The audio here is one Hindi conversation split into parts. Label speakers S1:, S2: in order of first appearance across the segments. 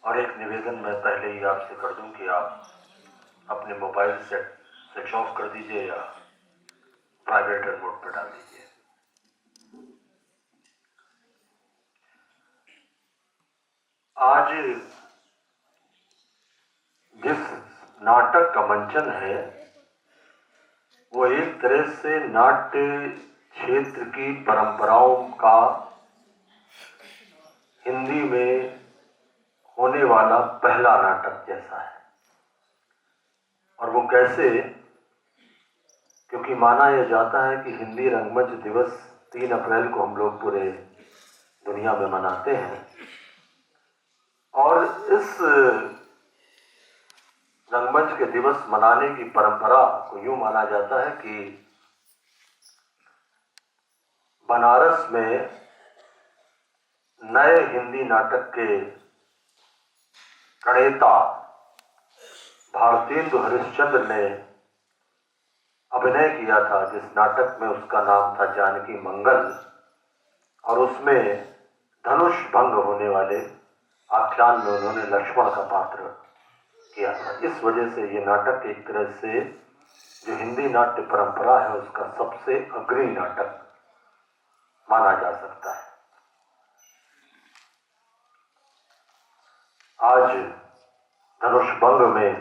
S1: और एक निवेदन मैं पहले ही आपसे कर दूं कि आप अपने मोबाइल सेट स्विच ऑफ कर दीजिए या वाइब्रेटर मोड पर डाल दीजिए। आज जिस नाटक का मंचन है वो एक तरह से नाट्य क्षेत्र की परंपराओं का हिंदी में होने वाला पहला नाटक जैसा है। और वो कैसे? क्योंकि माना यह जाता है कि हिंदी रंगमंच दिवस 3 अप्रैल को हम लोग पूरे दुनिया में मनाते हैं और इस रंगमंच के दिवस मनाने की परंपरा को यूं माना जाता है कि बनारस में नए हिंदी नाटक के प्रणेता भारतेंदु हरिश्चंद्र ने अभिनय किया था, जिस नाटक में उसका नाम था जानकी मंगल, और उसमें धनुष भंग होने वाले आख्यान में उन्होंने लक्ष्मण का पात्र किया था। इस वजह से ये नाटक एक तरह से जो हिंदी नाट्य परंपरा है उसका सबसे अग्रणी नाटक माना जा सकता है। आज धनुष भंग में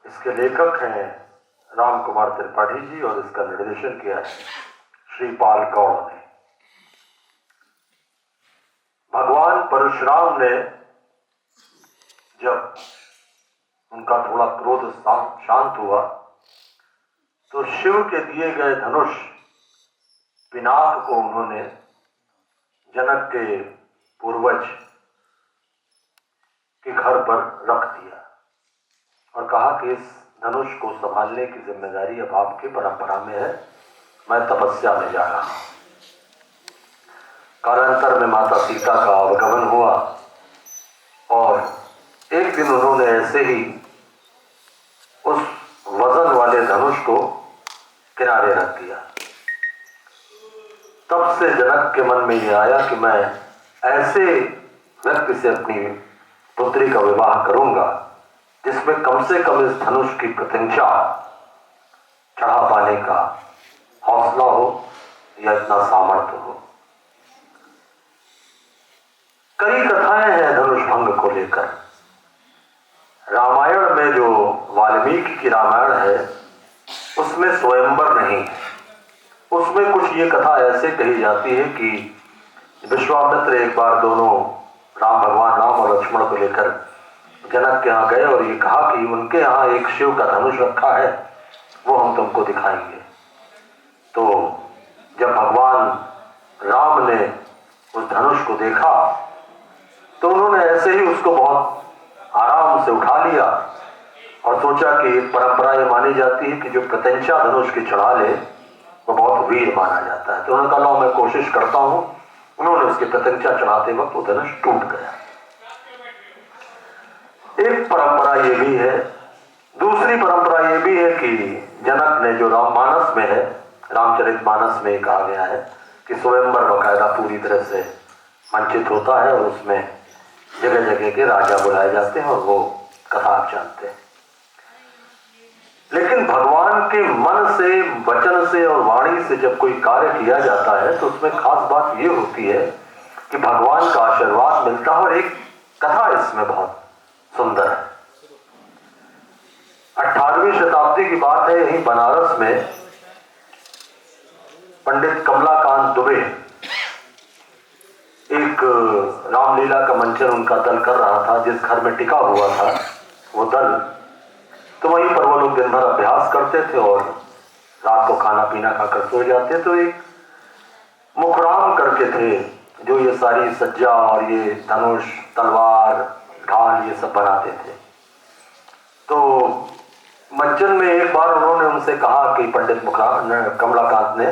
S1: इसके लेखक हैं राम कुमार त्रिपाठी जी और इसका निर्देशन किया है श्रीपाल गौड़ ने। भगवान परशुराम ने जब उनका थोड़ा क्रोध शांत हुआ तो शिव के दिए गए धनुष पिनाक को उन्होंने जनक के पूर्वज के घर पर रख दिया और कहा कि इस धनुष को संभालने की जिम्मेदारी अब आपकी परंपरा में है, मैं तपस्या में जा रहा हूं। कालांतर में माता सीता का आगमन हुआ और एक दिन उन्होंने ऐसे ही उस वजन वाले धनुष को किनारे रख दिया। तब से जनक के मन में यह आया कि मैं ऐसे व्यक्ति से अपनी पुत्री का विवाह करूंगा जिसमें कम से कम इस धनुष की प्रत्यंचा चढ़ा पाने का हौसला हो या इतना सामर्थ्य हो। कई कथाएं हैं धनुष भंग को लेकर। रामायण में जो वाल्मीकि की रामायण है उसमें स्वयंवर नहीं है। उसमें कुछ ये कथा ऐसे कही जाती है कि विश्वामित्र एक बार दोनों भगवान राम और लक्ष्मण को लेकर जनक के यहाँ गए और ये कहा कि उनके यहाँ एक शिव का धनुष रखा है, वो हम तुमको दिखाएंगे। तो जब भगवान राम ने उस धनुष को देखा तो उन्होंने ऐसे ही उसको बहुत आराम से उठा लिया और सोचा कि परंपरा ये मानी जाती है कि जो प्रत्यंचा धनुष की चढ़ा ले वो बहुत वीर माना जाता है। तो उन्होंने कहा लो मैं कोशिश करता हूं। उन्होंने उसकी प्रत्यंचा चढ़ाते वक्त वो धनुष टूट गया। एक परंपरा ये भी है। दूसरी परंपरा ये भी है कि जनक ने जो राममानस में है, रामचरितमानस में कहा गया है कि स्वयंवर बकायदा पूरी तरह से मंचित होता है और उसमें जगह जगह के राजा बुलाए जाते हैं और वो कथा आप जानते हैं। लेकिन भगवान के मन से, वचन से और वाणी से जब कोई कार्य किया जाता है तो उसमें खास बात ये होती है कि भगवान का आशीर्वाद मिलता है। और एक कथा इसमें बहुत सुंदर है। 18वीं शताब्दी की बात है। यही बनारस में पंडित कमलाकांत दुबे एक रामलीला का मंचन उनका दल कर रहा था। जिस घर में टिका हुआ था वो दल, तो वहीं पर वो लोग दिन भर अभ्यास करते थे और रात को खाना पीना खाकर सो जाते। तो एक मुखराम करके थे जो ये सारी सज्जा और ये धनुष, तलवार, ढाल ये सब बनाते थे। तो मंचन में एक बार उन्होंने उनसे कहा कि पंडित कमलाकांत ने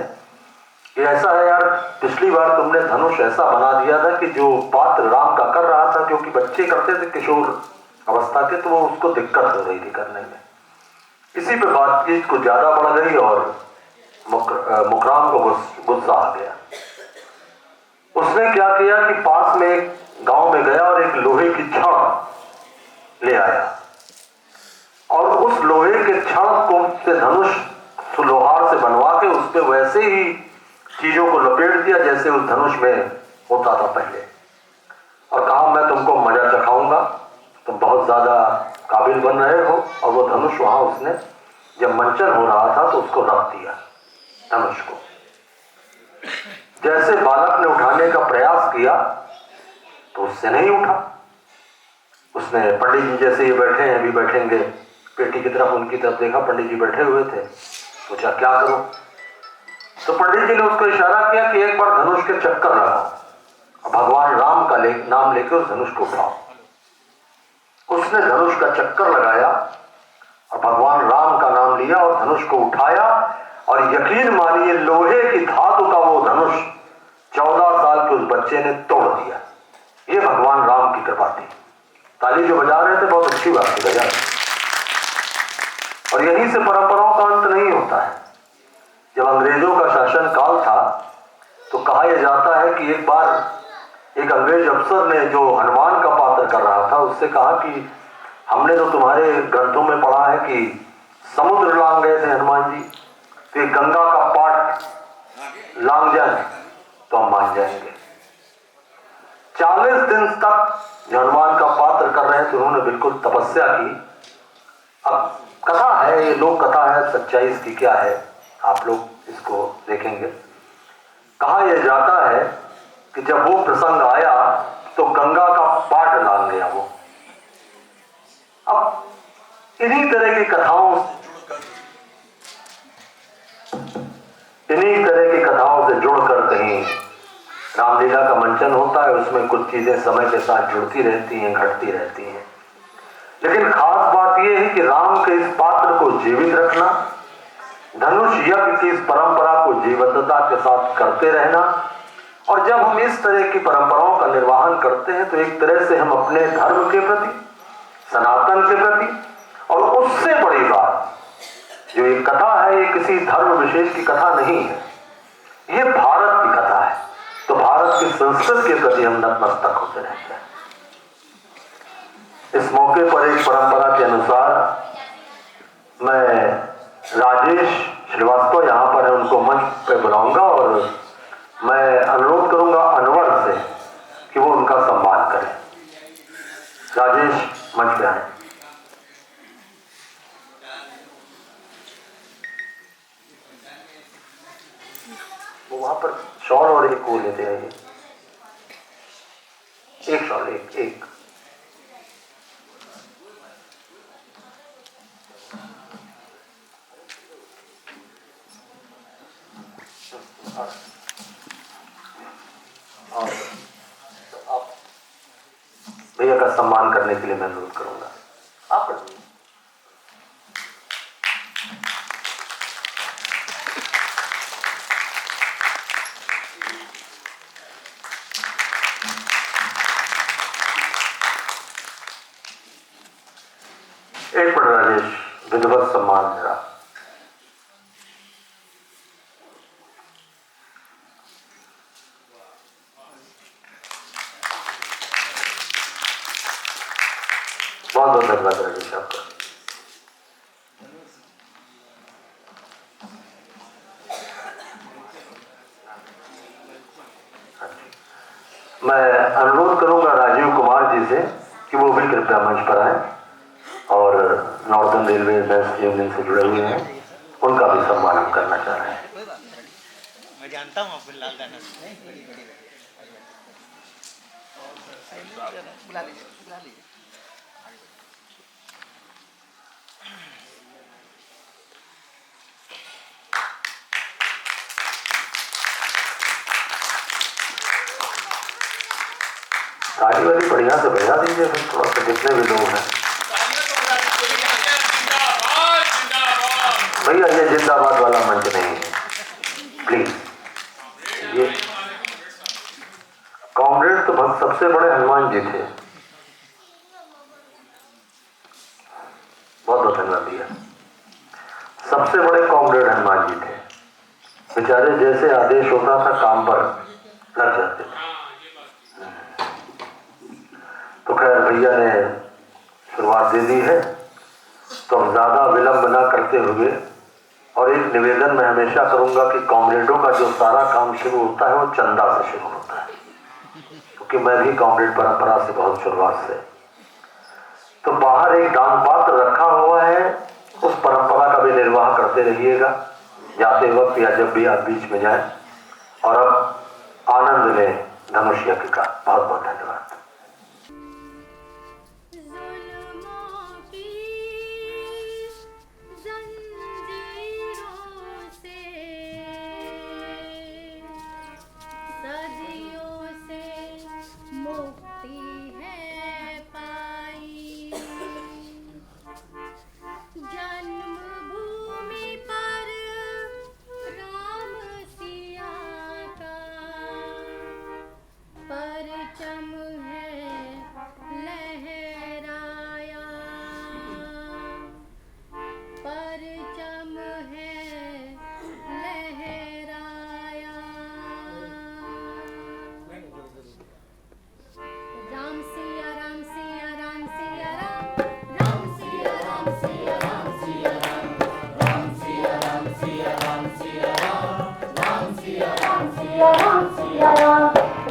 S1: कि ऐसा है यार, पिछली बार तुमने धनुष ऐसा बना दिया था कि जो पात्र राम का कर रहा था, क्योंकि बच्चे करते थे किशोर अवस्था के, तो वो उसको दिक्कत हो रही थी करने में। इसी पे बातचीत कुछ ज्यादा बढ़ गई और मुकराम को गुस्सा आ गया। उसने क्या किया कि पास में एक गांव में लोहे की छड़ ले आया और उस लोहे के छड़ को से धनुष लोहार से बनवा के उस पर वैसे ही चीजों को लपेट दिया जैसे उस धनुष में होता था पहले, और कहा मैं तुमको मजा चखाऊंगा, तुम बहुत ज्यादा काबिल बन रहे हो। और वो धनुष वहां उसने जब मंचन हो रहा था तो उसको रख दिया धनुष को। जैसे बालक ने उठाने का प्रयास किया तो उससे नहीं उठा। उसने पंडित जी जैसे ये बैठे हैं, अभी बैठेंगे, पेटी की तरफ उनकी तरफ देखा, पंडित जी बैठे हुए थे, सोचा क्या करो। तो पंडित जी ने उसको इशारा किया कि एक बार धनुष के चक्कर लगाओ, भगवान राम का नाम लेकर उस धनुष को उठाओ। उसने धनुष का चक्कर लगाया और भगवान राम का नाम लिया और धनुष को उठाया, और यकीन मानिए लोहे की धातु का वो धनुष 14 साल के उस बच्चे ने तोड़ दिया। ये भगवान राम की कृपा थी। ताली जो बजा रहे थे बहुत अच्छी बात थी, बजा। और यहीं से परंपराओं का अंत नहीं होता है। जब अंग्रेजों का शासन काल था तो कहा यह जाता है कि एक बार एक अंग्रेज अफसर ने जो हनुमान का पात्र कर रहा था उससे कहा कि हमने तो तुम्हारे ग्रंथों में पढ़ा है कि समुद्र लांग गए थे हनुमान जी, तो गंगा का पाट लांग जाए तो हम मान जाएंगे। 40 दिन तक हनुमान का पात्र कर रहे थे, उन्होंने बिल्कुल तपस्या की। अब कथा है, ये लोक कथा है, सच्चाई इसकी क्या है आप लोग इसको देखेंगे। कहा यह जाता है कि जब वो प्रसंग आया तो गंगा का पाट लांग गया वो। अब इन्हीं तरह की कथाओं से जुड़कर कहीं रामलीला का मंचन होता है, उसमें कुछ चीजें समय के साथ जुड़ती रहती हैं, घटती रहती हैं। लेकिन खास बात यह है कि राम के इस पात्र को जीवित रखना, धनुष यज्ञ की इस परंपरा को जीवंतता के साथ करते रहना, और जब हम इस तरह की परंपराओं का निर्वहन करते हैं तो एक तरह से हम अपने धर्म के प्रति, सनातन के प्रति, और उससे बड़ी बात जो एक कथा है, ये किसी धर्म विशेष की कथा नहीं है, ये भारत की कथा है। तो भारत की संस्कृति के प्रति हम नतमस्तक होते रहते हैं। इस मौके पर एक परंपरा के अनुसार मैं राजेश श्रीवास्तव यहाँ पर है, उनको मंच पे बुलाऊंगा और मैं अनुरोध करूंगा अनवर से कि वो उनका सम्मान करें। राजेश मंच पे आए। वो वहां पर शॉल और एक वो लेते हैं, एक शॉल एक और आप भैया का सम्मान करने के लिए मैं अनुरोध करूंगा। आप कर दीजिए। एक मिनट राजेश, विधिवत सम्मान मेरा। बहुत बहुत धन्यवाद राजेश आपका। मैं अनुरोध करूंगा राजीव कुमार जी से कि वो भी कृपया मंच पर आए और नॉर्दर्न रेलवे यूनियन से जुड़े हुए हैं, उनका भी सम्मान हम करना चाह रहे हैं।
S2: मैं जानता हूँ आपको लाल दाना बुला लीजिए।
S1: ताली वाली बढ़िया से बजा दीजिए फिर थोड़ा सा, जितने भी लोग हैं भैया, ये जिंदाबाद वाला मंच नहीं है प्लीज। ये कॉमरेड तो सबसे बड़े हनुमान जी थे। बहुत बहुत धन्यवाद दिया। सबसे बड़े कॉमरेड हनुमान जी थे, बेचारे जैसे आदेश होता था काम पर लग जाते थे। तो खैर भैया ने शुरुआत दे दी है, तो हम ज़्यादा विलंब न करते हुए, और एक निवेदन मैं हमेशा करूंगा कि कॉमरेडों का जो सारा काम शुरू होता है वो चंदा से शुरू होता है, क्योंकि मैं भी कॉमरेड परंपरा से बहुत शुरुआत से। तो बाहर एक दान पात्र रखा हुआ है, उस परंपरा का भी निर्वाह करते रहिएगा जाते वक्त या जब भी आप बीच में जाएं। और अब आनंद लें धनुष यज्ञ का। बहुत बहुत धन्यवाद।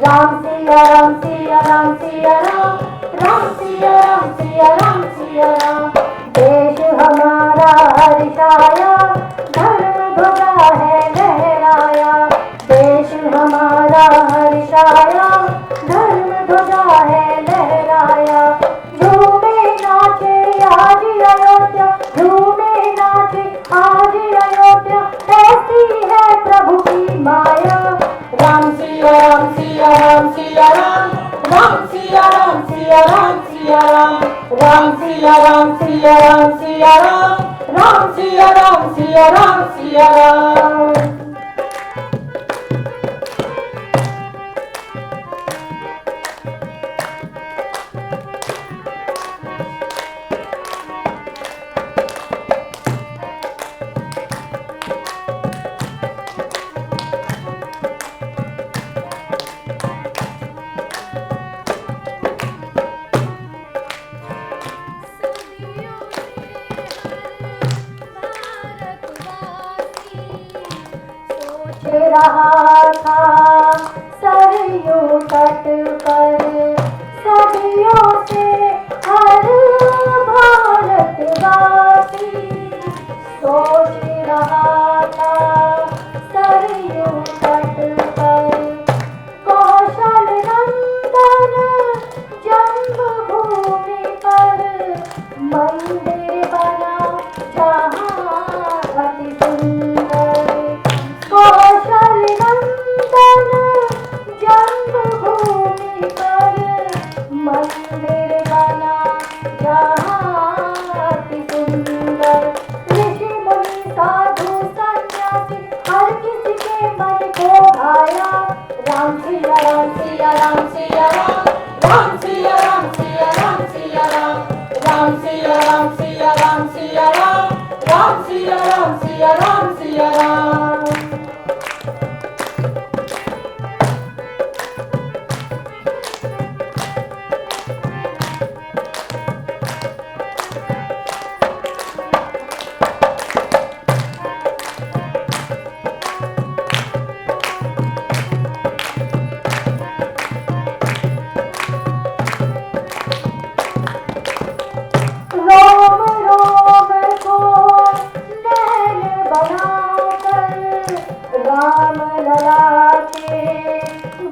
S3: राम सिया राम सिया राम सिया राम, राम सिया राम सिया राम सिया राम। देश हमारा हर्षाया, धर्म ध्वजा है लहराया। देश हमारा हर्षाया, धर्म ध्वजा है लहराया। झूमे नाचे आज अयोध्या, झूमे नाचे आज अयोध्या, ऐसी है प्रभु की माया। राम सिया राम सिया राम सिया राम, राम सिया राम सिया राम सिया राम। राम सिया राम सिया राम सिया राम, राम सिया राम सिया राम सिया राम। रहा था सरयू तट पर सदियों से हर भारतवासी, सोच रहा था सरयू तट पर कौशल नंदन जन्मभूमि पर मंदिर बना जहाँ अति सुंदर। कौशल नंदन जन्मभूमि पर मंदिर बना जहाँ अति सुंदर। ऋषि मुनि साधु सन्यासी हर किसी के मन को भाया। राम सिया राम सिया राम सिया राम, राम सिया राम सिया राम सिया राम। राम सिया राम सिया राम सिया राम, राम सिया राम सिया राम सिया राम। रोम रोम को नैन बनाकर राम लला के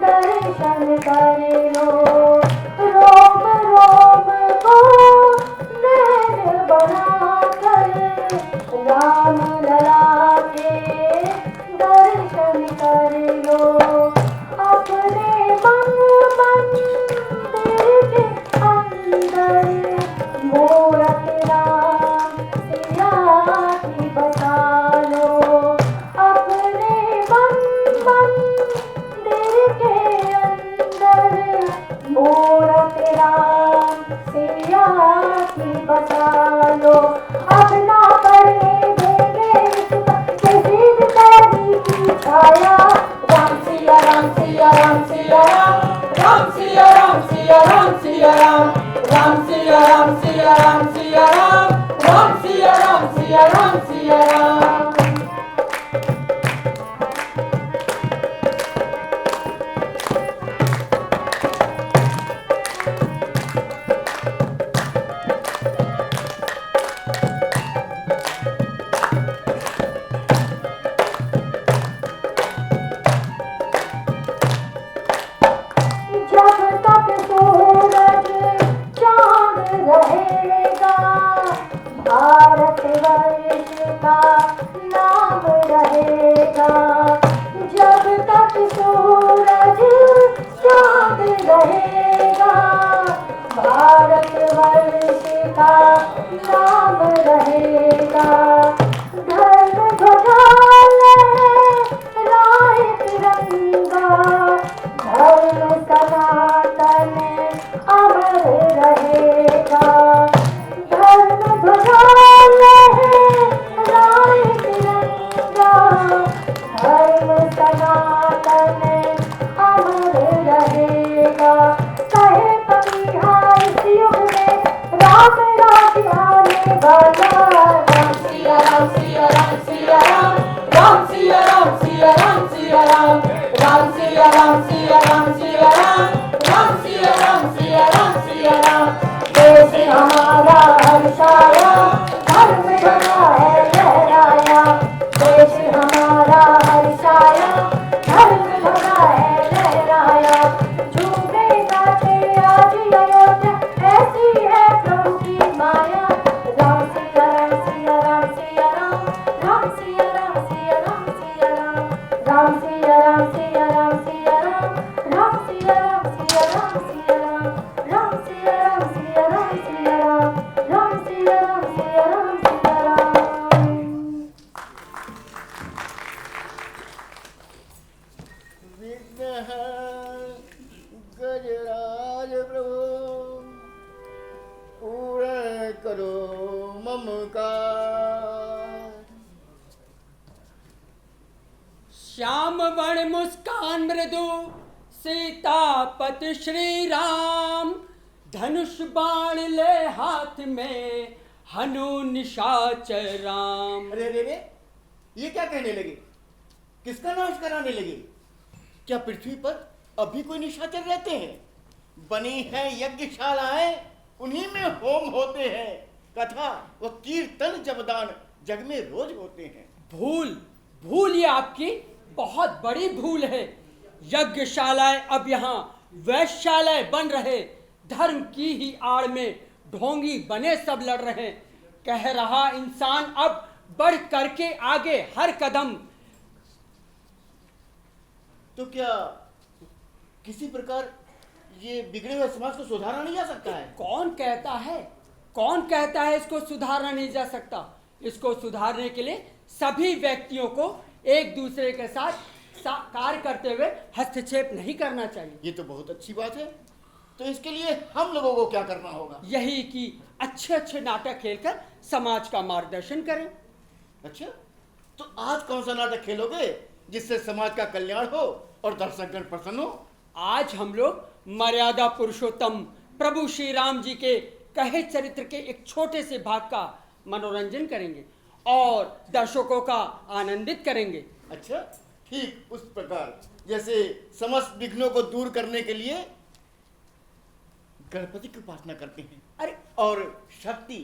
S3: दर्शन कर लो। रोम रोम को नैन बनाकर राम लला के दर्शन कर लो। अपने मन मंदिर के अंदर मूरत राम सिया की बसा लो। अपने मन मंदिर के अंदर मूरत राम सिया की बसा लो। अब ना पड़ने देंगे किसी भी पैरी की छाया। राम सिया राम सिया राम सिया राम, राम सिया राम सिया राम सिया राम। राम सिया राम सिया राम सिया राम, राम सिया राम सिया राम सिया राम। जब तक सूरज चांद रहेगा, भारत वर्ष का नाम रहेगा। जब तक सूरज चांद रहेगा, भारत वर्ष का नाम रहेगा। धर्म ध्वजा लहराए तिरंगा, धर्म सनातन अमर रहेगा। धर्म ध्वजा लहराए तिरंगा, धर्म सनातन अमर रहेगा। कहे पपीहा इस युग में राम राज्य आने वाला। राम सिया राम सिया राम सिया राम, राम सिया राम सिया राम सिया राम, राम सिया राम सिया राम सिया राम, राम सिया राम सिया राम सिया राम। देश हमारा हर्षाया, धर्म ध्वजा है लहराया। देश हमारा हर्षाया, धर्म ध्वजा है लहराया। झूमे नाचे आज अयोध्या, ऐसी है प्रभु की माया। राम सिया राम सिया राम सिया राम, राम सिया राम सिया राम सिया राम, राम सिया राम सिया राम सिया राम, राम सिया राम सिया राम सिया राम, राम सिया राम सिया राम सिया राम, राम सिया राम सिया राम सिया राम।
S4: गजराज प्रभु पूर्ण करो ममकार।
S5: श्याम वर्ण मुस्कान मृदु सीतापत श्री राम, धनुष बाण ले हाथ में हनु निशाचर राम।
S4: अरे अरे अरे, ये क्या कहने लगे? किसका नाश कराने लगे? क्या पृथ्वी पर अभी कोई निशाचर रहते हैं? बनी है यज्ञशालाएं, उन्हीं में होम होते हैं। कथा व कीर्तन जपदान जग में रोज होते हैं।
S5: भूल ये आपकी बहुत बड़ी भूल है। यज्ञशालाएं अब यहाँ वैश्यशालाएं बन रहे, धर्म की ही आड़ में ढोंगी बने सब लड़ रहे। कह रहा इंसान अब बढ़ करके आगे हर कदम।
S4: तो क्या किसी प्रकार ये बिगड़े हुए समाज को सुधारा नहीं जा सकता है?
S5: कौन कहता है इसको सुधारना नहीं जा सकता? इसको सुधारने के लिए सभी व्यक्तियों को एक दूसरे के साथ कार्य करते हुए हस्तक्षेप नहीं करना चाहिए।
S4: ये तो बहुत अच्छी बात है। तो इसके लिए हम लोगों को क्या करना होगा?
S5: यही कि अच्छे नाटक खेलकर समाज का मार्गदर्शन करें।
S4: अच्छा, तो आज कौन सा नाटक खेलोगे जिससे समाज का कल्याण हो और दर्शकगण प्रसन्न हो?
S5: आज हम लोग मर्यादा पुरुषोत्तम प्रभु श्री राम जी के कहे चरित्र के एक छोटे से भाग का मनोरंजन करेंगे और दर्शकों का आनंदित करेंगे।
S4: अच्छा, ठीक उस प्रकार जैसे समस्त विघ्नों को दूर करने के लिए गणपति की उपासना करते हैं,
S5: अरे
S4: और शक्ति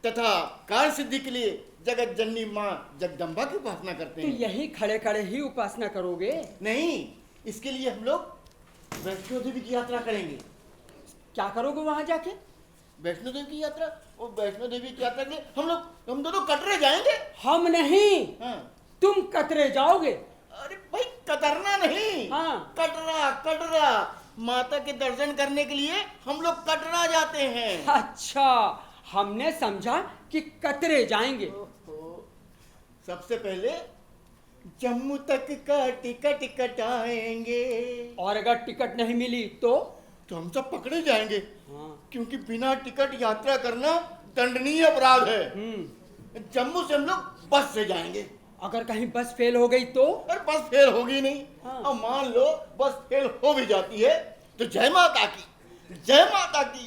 S4: तथा कार्य सिद्धि के लिए जगत जननी माँ जगदम्बा की उपासना करते
S5: तो
S4: हैं।
S5: यही खड़े खड़े ही उपासना करोगे?
S4: नहीं, इसके लिए हम लोग वैष्णो देवी की यात्रा करेंगे।
S5: क्या करोगे वहां जाके?
S4: वैष्णो देवी की यात्रा, और वैष्णो देवी की यात्रा के लिए हम दोनों कटरे जाएंगे।
S5: हम नहीं,
S4: हाँ।
S5: तुम कतरे जाओगे।
S4: अरे भाई, कतरना नहीं,
S5: हाँ।
S4: कटरा माता के दर्शन करने के लिए हम लोग कटरा जाते हैं।
S5: अच्छा, हमने समझा कि कतरे जाएंगे।
S4: सबसे पहले जम्मू तक का टिकट कटाएंगे,
S5: और अगर टिकट नहीं मिली तो
S4: हम सब पकड़े जाएंगे।
S5: हाँ।
S4: क्योंकि बिना टिकट यात्रा करना दंडनीय अपराध है। जम्मू से हम लोग बस से जाएंगे।
S5: अगर कहीं बस फेल हो गई तो?
S4: अरे बस फेल होगी नहीं।
S5: हाँ।
S4: अब मान लो बस फेल हो भी जाती है तो जय माता की, जय माता की,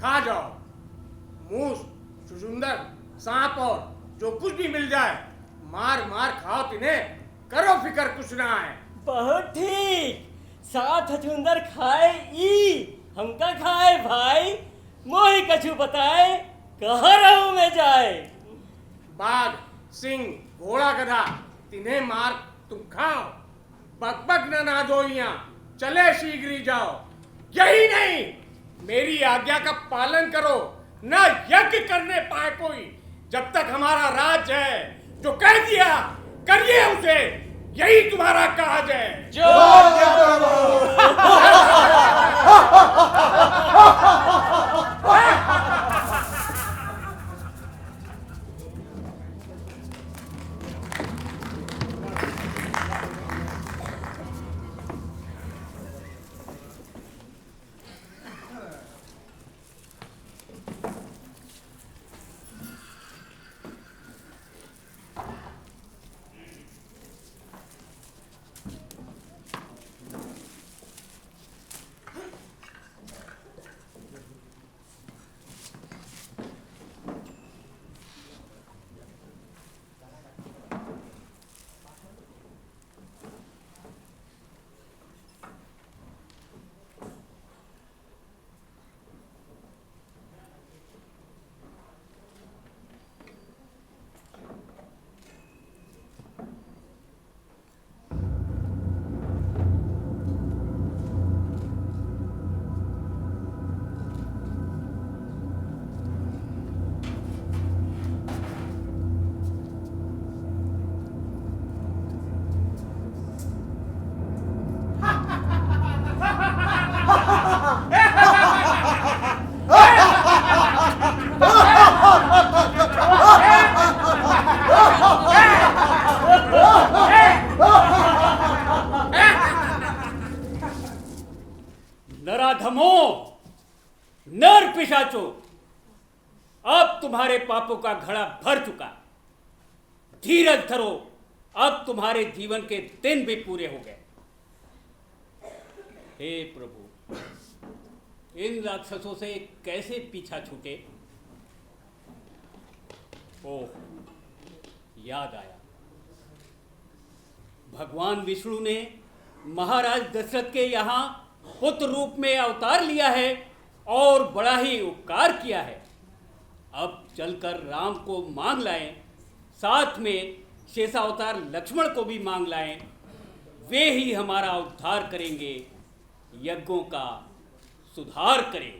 S6: खा जाओ। मूस, चुचुंदर, सांप और जो कुछ भी मिल जाए मार मार खाओ तिन्हें, करो फिकर कुछ ना है।
S7: बहुत ठीक, 7 चुंदर खाए ई, हमका खाए भाई। मोही कछु बताए, कहाँ रहूं मैं जाए।
S6: बाघ, सिंह, घोड़ा, गधा, तिन्हें मार तुम खाओ। बकबक न ना दो यहाँ, चले शीघ्र ही जाओ। यही नहीं, मेरी आज्ञा का पालन करो, न यज्ञ करने पाए कोई। जब तक हमारा राज है, जो कह दिया करिए उसे, यही तुम्हारा काज है।
S7: जो नराधमों, नर पिशाचों, अब तुम्हारे पापों का घड़ा भर चुका। धीरज धरो, अब तुम्हारे जीवन के दिन भी पूरे हो गए। हे प्रभु, इन राक्षसों से कैसे पीछा छूटे। ओह, याद आया, भगवान विष्णु ने महाराज दशरथ के यहाँ पुत्र रूप में अवतार लिया है और बड़ा ही उपकार किया है। अब चलकर राम को मांग लाएं, साथ में शेषावतार लक्ष्मण को भी मांग लाएं। वे ही हमारा उद्धार करेंगे, यज्ञों का सुधार करेंगे।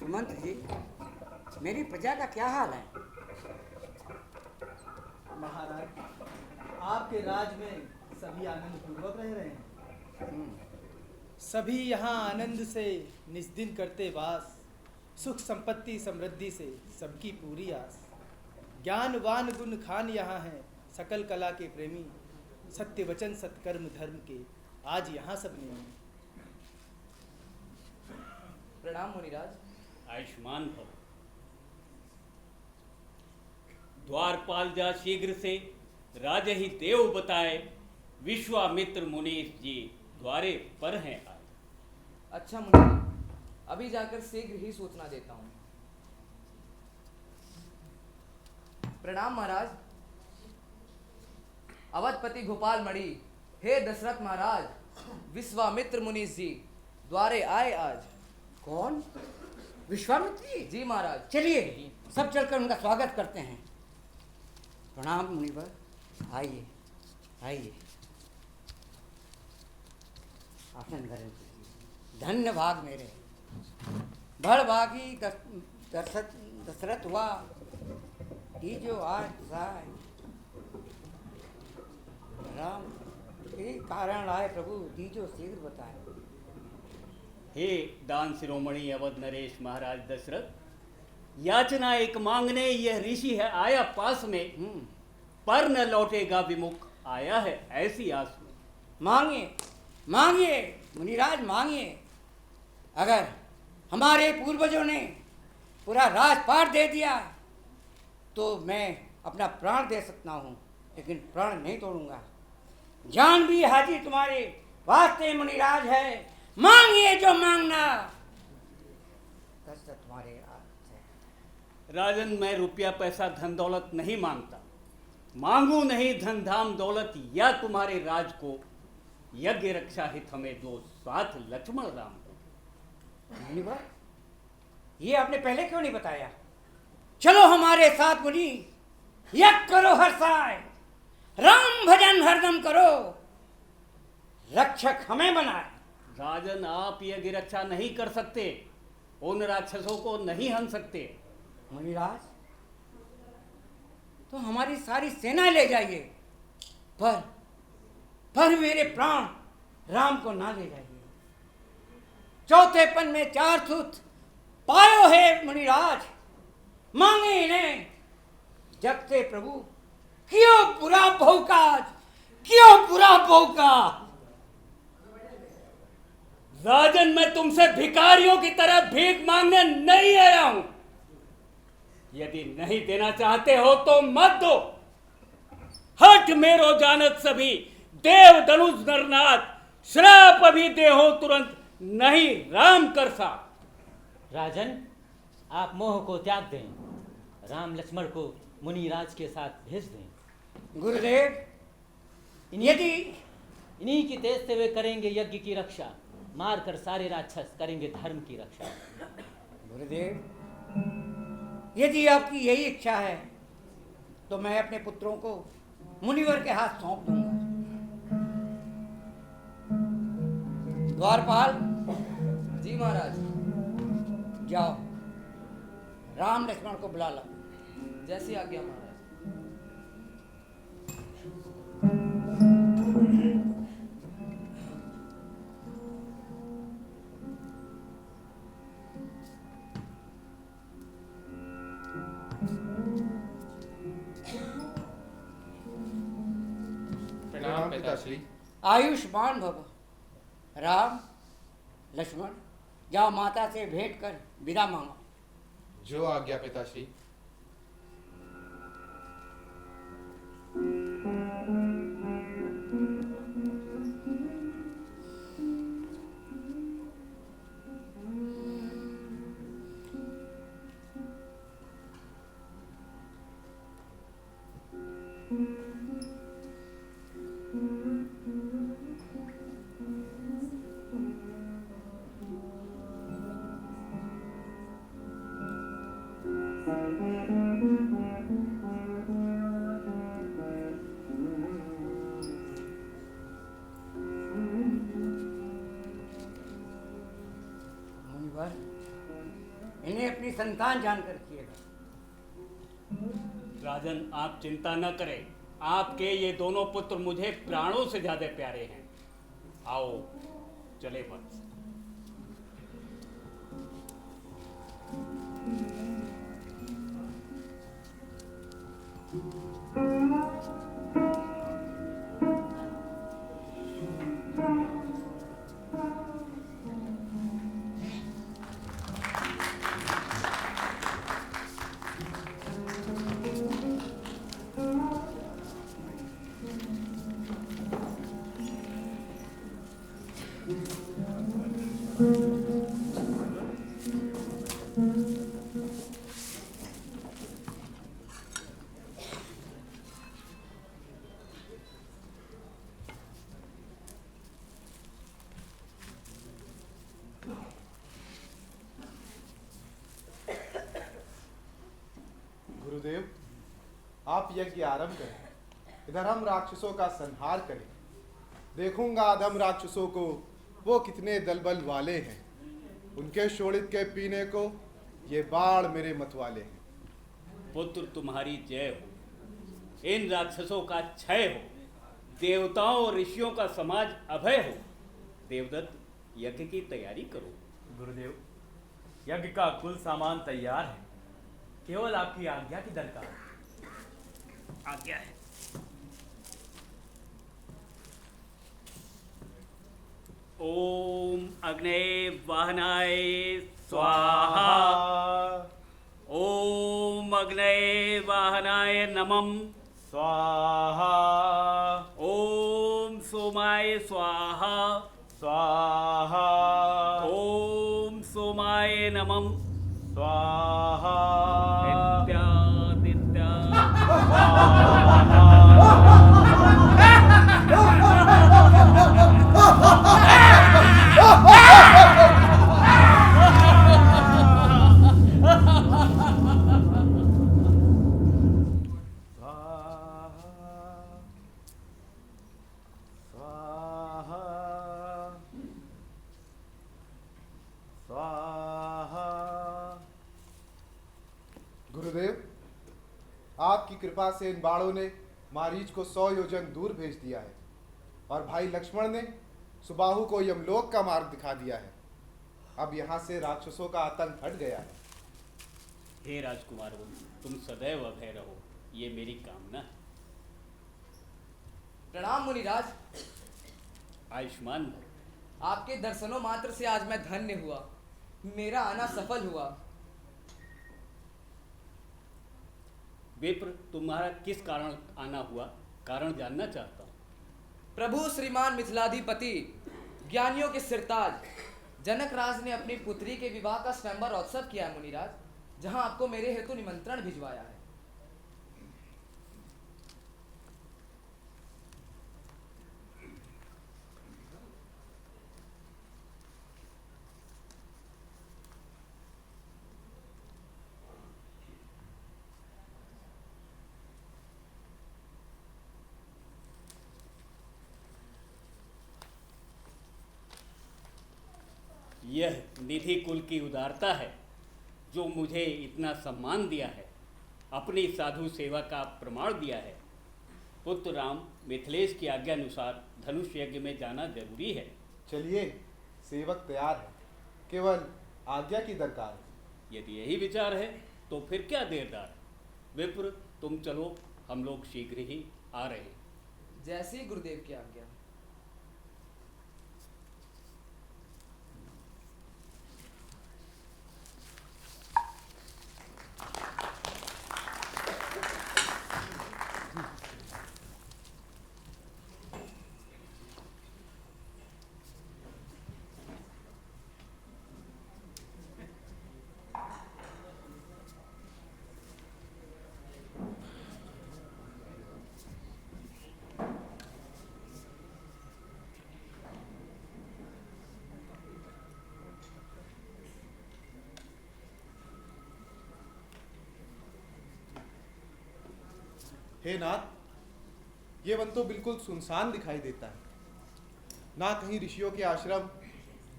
S8: सुमंत जी, मेरी प्रजा का क्या हाल है?
S9: महाराज, आपके राज में सभी आनंद पूर्वक रह रहे हैं। सभी यहाँ आनंद से निस्दिन करते वास, सुख संपत्ति समृद्धि से सबकी पूरी आस। ज्ञानवान गुण खान यहाँ हैं, सकल कला के प्रेमी, सत्य वचन सत्कर्म धर्म के आज यहाँ सब नियम।
S8: प्रणाम मुनिराज।
S7: आयुष्मान भव। द्वारपाल जा शीघ्र से, राजा ही देव बताए, विश्वामित्र मुनीष जी द्वारे पर हैं आए।
S8: अच्छा मुनिराज,
S10: अभी जाकर शीघ्र ही सूचना देता हूँ। प्रणाम महाराज। अवधपति गोपाल मणि, हे दशरथ महाराज, विश्वामित्र मुनि जी द्वारे आए आज।
S8: कौन? विश्वामित्र जी?
S10: जी महाराज।
S8: चलिए सब चलकर उनका स्वागत करते हैं। प्रणाम मुनिवर, आइए आइए, आसन ग्रहण कीजिए। धन्य भाग मेरे, बड़ भागी दशरथ हुआ, ये जो आज राय राम के कारण आए प्रभु, दीजो शीघ्र बताए।
S7: हे दान शिरोमणि अवध नरेश महाराज दशरथ, याचना एक मांगने यह ऋषि है आया पास में, पर न लौटेगा विमुख आया है ऐसी आस में।
S8: मांगिए मांगिए मुनिराज मांगिए। अगर हमारे पूर्वजों ने पूरा राजपाट दे दिया तो मैं अपना प्राण दे सकता हूँ, लेकिन प्राण नहीं तोड़ूंगा। जान भी हाजिर तुम्हारे वास्ते मुनिराज है, मांगिए जो मांगना। तुम्हारे
S7: राजन, मैं रुपया पैसा धन दौलत नहीं मांगता, मांगू नहीं धन धाम दौलत, या तुम्हारे राज को यज्ञ रक्षा हित हमें दो साथ लक्ष्मण राम को।
S8: मुनिवर, ये आपने पहले क्यों नहीं बताया? चलो हमारे साथ मुनि, यज्ञ करो हर साय, राम भजन हरदम करो, रक्षक हमें बनाए।
S7: राजन, आप यज्ञ रक्षा नहीं कर सकते, उन राक्षसों को नहीं हन सकते।
S8: मुनिराज, तो हमारी सारी सेना ले जाइए, पर मेरे प्राण राम को ना ले जाइए। चौथेपन में 4 सूत पायो है मुनिराज, मांगे इन्हें जगते प्रभु, क्यों बुरा बहुकाज, क्यों बुरा बहुकाज।
S7: राजन, मैं तुमसे भिखारियों की तरह भीख मांगने नहीं आया हूं। यदि नहीं देना चाहते हो तो मत दो। हट मेरो जानत सभी, देव धनुष नरनाथ, श्राप अभी देहो तुरंत, नहीं राम कर सा।
S11: राजन, आप मोह को त्याग दें, राम लक्ष्मण को मुनिराज के साथ भेज दें।
S8: गुरुदेव, यदि
S11: इन्हीं की तेज से वे करेंगे यज्ञ की रक्षा, मारकर सारे राक्षस करेंगे धर्म की रक्षा।
S8: गुरुदेव, यदि आपकी यही इच्छा है तो मैं अपने पुत्रों को मुनिवर के हाथ सौंप दूंगा। द्वारपाल
S10: जी महाराज।
S8: जाओ, राम लक्ष्मण को बुला लो।
S10: जैसी आज्ञा महाराज।
S12: प्रणाम पिताश्री।
S8: आयुष्मान भव। राम लक्ष्मण, जाओ माता से भेंट कर विदा मांगो।
S12: जो आज्ञा पिताश्री।
S8: इन्हें अपनी संतान जानकर किएगा।
S7: राजन, आप चिंता न करें, आपके ये दोनों पुत्र मुझे प्राणों से ज्यादा प्यारे हैं। आओ चले वत्स।
S13: आप यज्ञ आरंभ करें, इधर हम राक्षसों का संहार करें। देखूंगा अधम राक्षसों को वो कितने दलबल वाले हैं। उनके शोणित के पीने को ये बाढ़ मेरे मतवाले हैं।
S7: पुत्र तुम्हारी जय हो, इन राक्षसों का क्षय हो, देवताओं और ऋषियों का समाज अभय हो। देवदत्त, यज्ञ की तैयारी करो।
S14: गुरुदेव, यज्ञ का कुल सामान तैयार है, केवल आपकी आज्ञा की दरकार है।
S7: आज्ञा है। ओम अग्ने वाहनाय स्वाहा। ओम अग्ने वाहनाय नमः
S14: स्वाहा।
S7: ओम सोमाय स्वाहा
S14: स्वाहा।
S7: ओम सोमाय नमः
S14: स्वाहा।
S13: गुरुदेव, आपकी कृपा से इन बाणों ने मारीच को 100 योजन दूर भेज दिया है और भाई लक्ष्मण ने सुबाहु को यमलोक का मार्ग दिखा दिया है। अब यहाँ से राक्षसों का आतंक हट गया है।
S7: हे राजकुमारों, तुम सदैव अभय रहो, ये मेरी कामना है।
S10: प्रणाम मुनिराज।
S7: आयुष्मान भव।
S10: आपके दर्शनों मात्र से आज मैं धन्य हुआ, मेरा आना सफल हुआ।
S7: विप्र, तुम्हारा किस कारण आना हुआ, कारण जानना चाहता हूँ।
S10: प्रभु श्रीमान मिथिलाधिपति, ज्ञानियों के सिरताज जनक राज ने अपनी पुत्री के विवाह का स्वयंवर उत्सव किया है मुनिराज, जहां आपको मेरे हेतु निमंत्रण भिजवाया है।
S7: यह निधि कुल की उदारता है जो मुझे इतना सम्मान दिया है, अपनी साधु सेवा का प्रमाण दिया है। पुत्र राम, मिथिलेश की आज्ञा अनुसार धनुष यज्ञ में जाना जरूरी है।
S13: चलिए, सेवक तैयार है, केवल आज्ञा की दरकार है।
S7: यदि यही विचार है तो फिर क्या देरदार। विप्र, तुम चलो, हम लोग शीघ्र ही आ रहे हैं।
S10: जैसी गुरुदेव की आज्ञा।
S13: हे नाथ, ये वन तो बिल्कुल सुनसान दिखाई देता है। ना कहीं ऋषियों के आश्रम,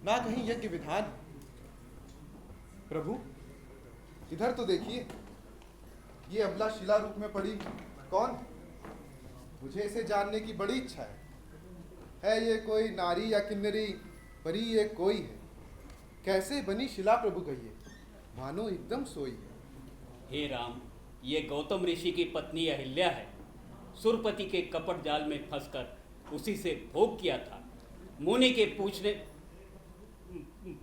S13: ना कहीं यज्ञ विधान। प्रभु, इधर तो देखिए, ये अबला शिला रूप में पड़ी कौन? मुझे इसे जानने की बड़ी इच्छा है ये कोई नारी या किन्नरी, परी ये कोई है? कैसे बनी शिला प्रभु कहिए, मानो एकदम सोई है।
S7: हे राम, ये गौतम ऋषि की पत्नी अहिल्या है। सुरपति के कपट जाल में फंसकर उसी से भोग किया था। मुनि के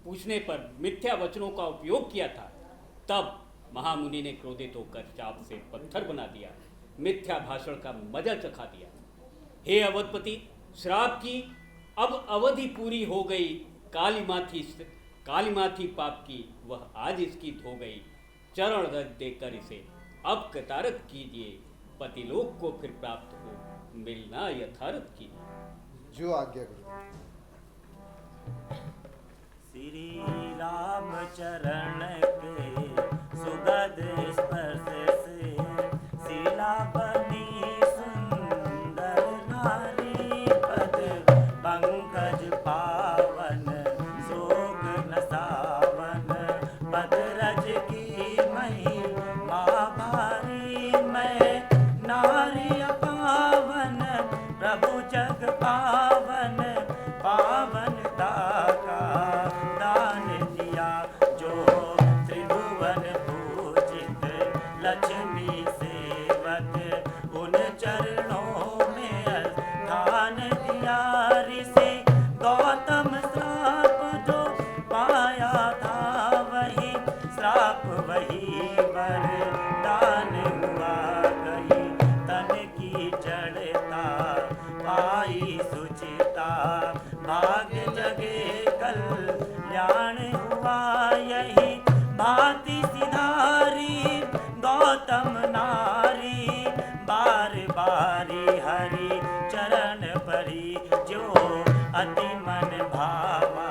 S7: पूछने पर मिथ्या वचनों का उपयोग किया था। तब महामुनि ने क्रोधित होकर चाप से पत्थर बना दिया, मिथ्या भाषण का मजा चखा दिया। हे अवधपति, श्राप की अब अवधि पूरी हो गई। कालीमाथी पाप की वह आज इसकी धो गई। चरण रज देकर इसे अब कृतार्थ कीजिए, पतिलोक को फिर प्राप्त हो मिलना यथार्थ कीजिए।
S13: जो आज्ञा गुरु।
S15: श्री राम चरण के सुगध स्पर्श से शिला बन पाया था वही श्राप वही वरदान हुआ। गई तन की जड़ता पाई सुचिता भाग्य जगे कल्याण हुआ। यही भांति सिधारी गौतम नारी बार बारी हरि चरण परी। जो अति मन भावा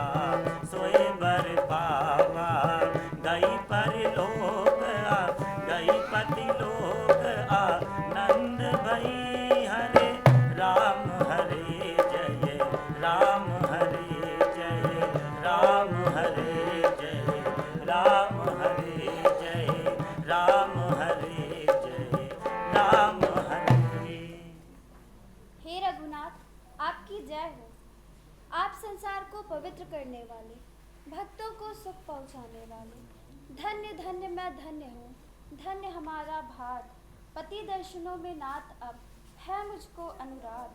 S15: सोए बर पावा। गई परलोक गई पति लोक आनंद भई। हरे राम हरे जय राम हरे जय राम हरे जय राम हरे जय राम हरे जय राम हरे।
S16: हे रघुनाथ, आपकी जय हो। आप संसार को पवित्र करने वाले, भक्तों को सुख पहुंचाने वाले। धन्य धन्य मैं धन्य हूँ, धन्य हमारा भाग। पति दर्शनों में नाथ अब है मुझको अनुराग।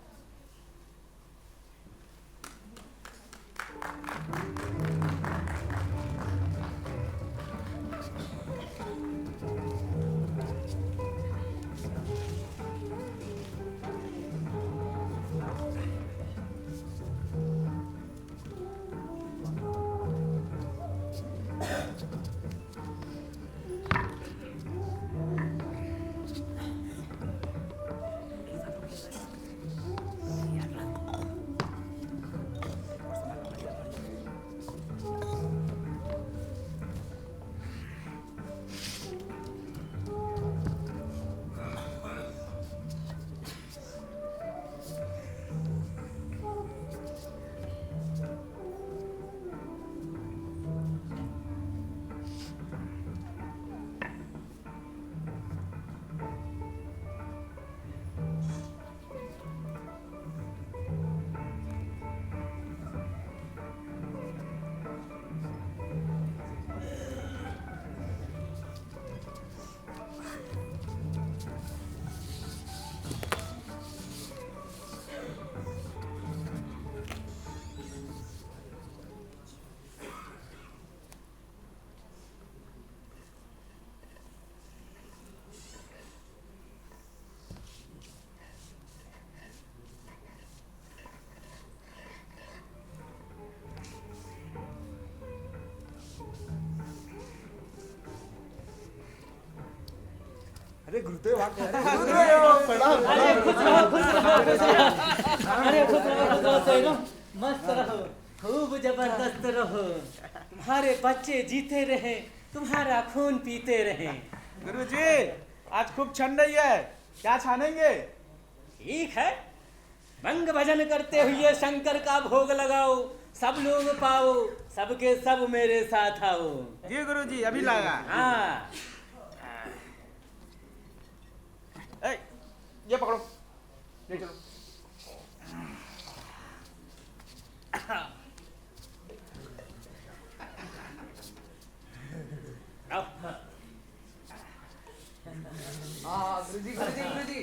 S13: अरे गुरुदेव
S11: अरे खुश रहो खुश रहो खुश रहो। अरे खुश रहो सोइनो, मस्त रहो, खूब जबरदस्त रहो। तुम्हारे बच्चे जीते रहे, तुम्हारा खून पीते रहे।
S12: गुरुजी आज खूब छन रही है, क्या छानेंगे?
S11: ठीक है, भंग भजन करते हुए शंकर का भोग लगाओ, सब लोग पाओ, सबके सब मेरे साथ आओ।
S12: जी गुरुजी अभी लगा।
S11: हाँ
S12: ये पकड़ो, ले चलो।
S10: हाँ गुरुजी गुरुजी गुरुजी।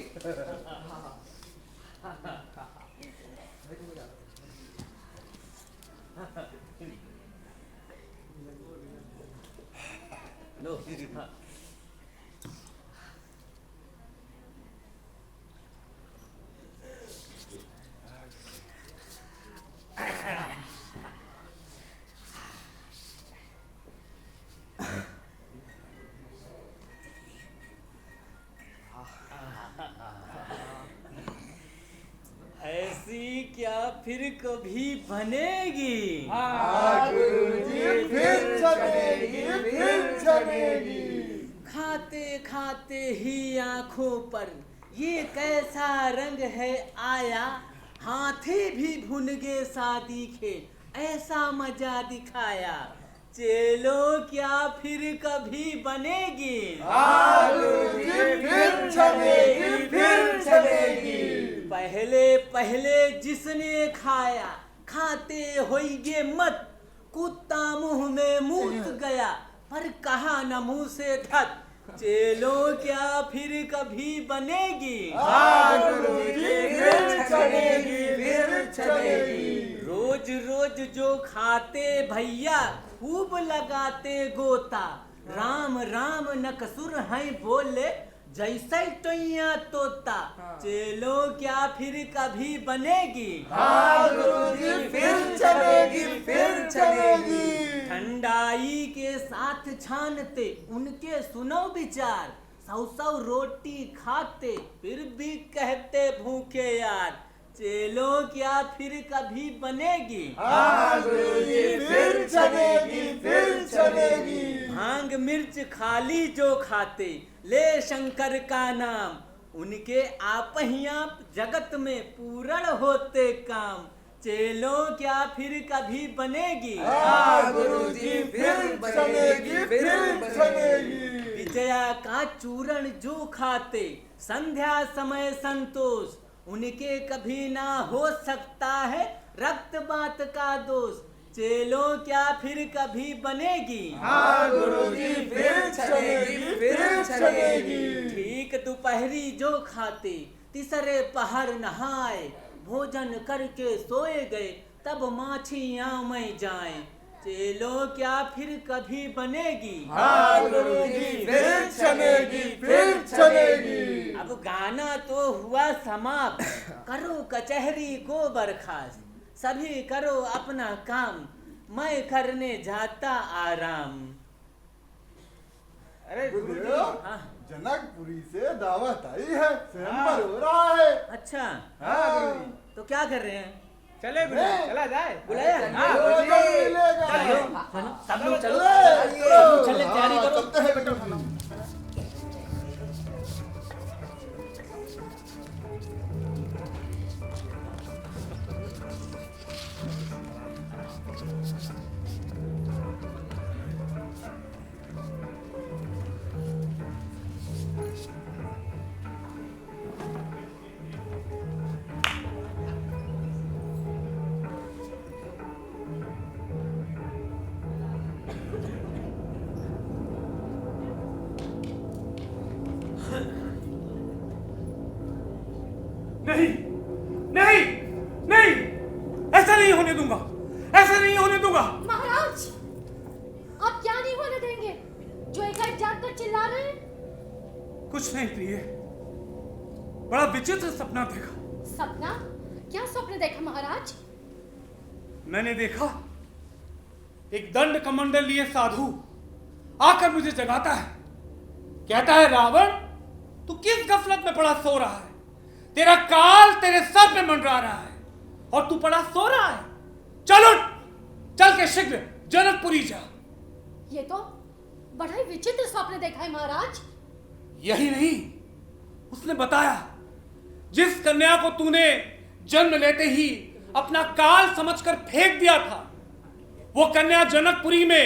S11: लो ऐसी क्या फिर कभी बनेगी?
S13: हाँ गुरुजी, फिर जमेगी, फिर जमेगी।
S11: खाते खाते ही आंखों पर ये कैसा रंग है आया, हाथी भी भुनगे सा दिखे, ऐसा मजा दिखाया। चलो क्या फिर कभी बनेगी?
S13: हाँ गुरुजी, फिर जमेगी, फिर जमेगी।
S11: पहले पहले जिसने खाया, खाते होइगे मत, कुत्ता मुंह में मूत गया, पर कहा न मुंह से धत, चेलों क्या फिर कभी बनेगी?
S17: हाँ गुरुजी, फिर चलेगी, फिर चलेगी।
S11: रोज रोज जो खाते भैया खूब लगाते गोता, राम राम नकसुर हैं बोले जैसे टैया तोता। चेलो क्या फिर कभी बनेगी?
S17: हाँ गुरुजी, फिर चलेगी, फिर चलेगी।
S11: ठंडाई के साथ छानते उनके सुनो विचार, 100 रोटी खाते फिर भी कहते भूखे यार। चेलो क्या फिर कभी बनेगी?
S17: हाँ गुरुजी, फिर चलेगी, फिर चलेगी।
S11: भांग मिर्च खाली जो खाते ले शंकर का नाम, उनके आप ही आप जगत में पूर्ण होते काम। चेलो क्या फिर कभी बनेगी?
S17: हाँ गुरुजी, फिर चलेगी, फिर चलेगी।
S11: विजया का चूरण जो खाते संध्या समय संतोष, उनके कभी ना हो सकता है रक्त बात का दोष। चेलो क्या फिर कभी बनेगी?
S17: हाँ गुरुजी, फिर चलेगी, फिर चलेगी।
S11: ठीक दोपहरी जो खाते तीसरे पहर नहाए, भोजन करके सोए गए तब माछियां में जाए। चेलो क्या फिर कभी बनेगी?
S17: हाँ गुरुजी, फिर चलेगी, फिर चलेगी।
S11: अब गाना तो हुआ समाप्त, करो कचहरी को बर्खास्त, सभी करो अपना काम, मैं करने जाता आराम।
S17: अरे गुरुदेव,
S11: हाँ।
S17: जनकपुरी से दावत आई है, स्वयंवर हो रहा है।
S11: अच्छा,
S17: हाँ गुरुजी।
S11: तो क्या कर रहे हैं?
S12: चले गुरुजी, चला जाए।
S11: बुलाया?
S12: हाँ
S11: चलो, सब लोग चलो, चलने तैयारी करो।
S17: चलते हैं बेटा।
S12: नहीं नहीं नहीं, ऐसा नहीं होने दूंगा, ऐसा नहीं होने दूंगा।
S3: महाराज, आप क्या नहीं होने देंगे? जो एक जाकर चिल्ला रहे हैं।
S12: कुछ नहीं प्रिय, बड़ा विचित्र सपना देखा।
S3: सपना? क्या सपने देखा महाराज?
S12: मैंने देखा एक दंड कमंडल लिए साधु आकर मुझे जगाता है, कहता है रावण तू किस गफलत में पड़ा सो रहा है, तेरा काल तेरे सर पे मंडरा रहा है और तू पड़ा सो रहा है। चल उठ, चल के शीघ्र जनकपुरी जा।
S3: ये तो बड़ा ही विचित्र सपने देखा है महाराज।
S12: यही नहीं, उसने बताया जिस कन्या को तूने जन्म लेते ही अपना काल समझकर फेंक दिया था, वो कन्या जनकपुरी में